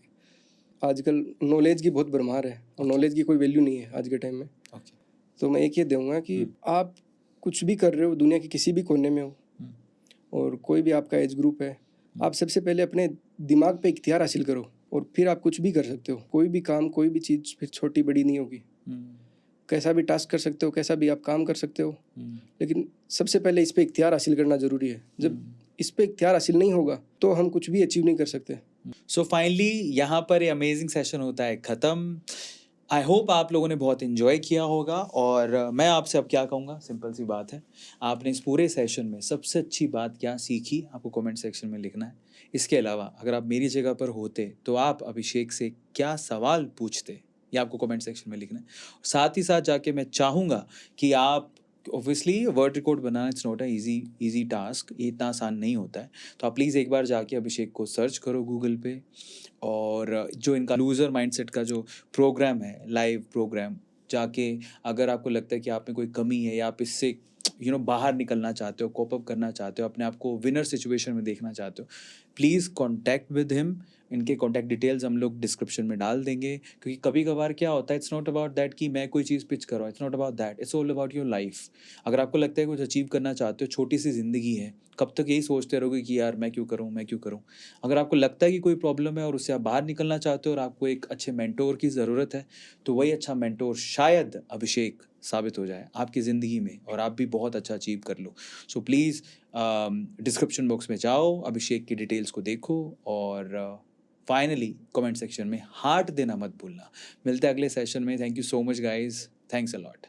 आजकल नॉलेज की बहुत भरमार है और नॉलेज की कोई वैल्यू नहीं है आज के टाइम में। ओके। तो मैं एक ये दूंगा कि आप कुछ भी कर रहे हो, दुनिया के किसी भी कोने में हो और कोई भी आपका एज ग्रुप है, आप सबसे पहले अपने दिमाग पे इख्तियार हासिल करो और फिर आप कुछ भी कर सकते हो। कोई भी काम, कोई भी चीज़ फिर छोटी बड़ी नहीं होगी। कैसा भी टास्क कर सकते हो, कैसा भी आप काम कर सकते हो, लेकिन सबसे पहले इस पे इख्तियार हासिल करना ज़रूरी है। जब इस पे इख्तियार हासिल नहीं होगा तो हम कुछ भी अचीव नहीं कर सकते। सो फाइनली यहाँ पर ये अमेजिंग सेशन होता है ख़त्म। आई होप आप लोगों ने बहुत इन्जॉय किया होगा और मैं आपसे अब क्या कहूँगा, सिंपल सी बात है, आपने इस पूरे सेशन में सबसे अच्छी बात क्या सीखी आपको कमेंट सेक्शन में लिखना है। इसके अलावा अगर आप मेरी जगह पर होते तो आप अभिषेक से क्या सवाल पूछते, ये आपको कमेंट सेक्शन में लिखना है। साथ ही साथ जाके मैं चाहूँगा कि आप, obviously word record banana it's not a easy task, ये इतना आसान नहीं होता है। तो आप प्लीज़ एक बार जाके अभिषेक को सर्च करो गूगल पे, और जो इनका लूज़र माइंडसेट का जो प्रोग्राम है, लाइव प्रोग्राम, जाके अगर आपको लगता है कि आप में कोई कमी है या आप इससे बाहर निकलना चाहते हो, कोप अप करना चाहते हो, अपने आप को विनर सिचुएशन में देखना चाहते हो, प्लीज़ कॉन्टैक्ट विद हिम। इनके कॉन्टैक्ट डिटेल्स हम लोग डिस्क्रिप्शन में डाल देंगे, क्योंकि कभी कभार क्या होता है, इट्स नॉट अबाउट दैट कि मैं कोई चीज़ पिच कर रहा हूँ, it's not about that, it's all about your life. अगर आपको लगता है कुछ अचीव करना चाहते हो, छोटी सी ज़िंदगी है, कब तक यही सोचते रहोगे कि यार मैं क्यों करूँ, मैं क्यों करूँ। अगर आपको लगता है कि कोई प्रॉब्लम है और उससे आप बाहर निकलना चाहते हो और आपको एक अच्छे मेंटोर की ज़रूरत है, तो वही अच्छा मेंटोर शायद अभिषेक साबित हो जाए आपकी ज़िंदगी में और आप भी बहुत अच्छा अचीव कर लो। सो प्लीज़ डिस्क्रिप्शन बॉक्स में जाओ, अभिषेक की डिटेल्स को देखो और फाइनली कमेंट सेक्शन में हार्ट देना मत भूलना। मिलते हैं अगले सेशन में। Thank you so much guys, thanks a lot.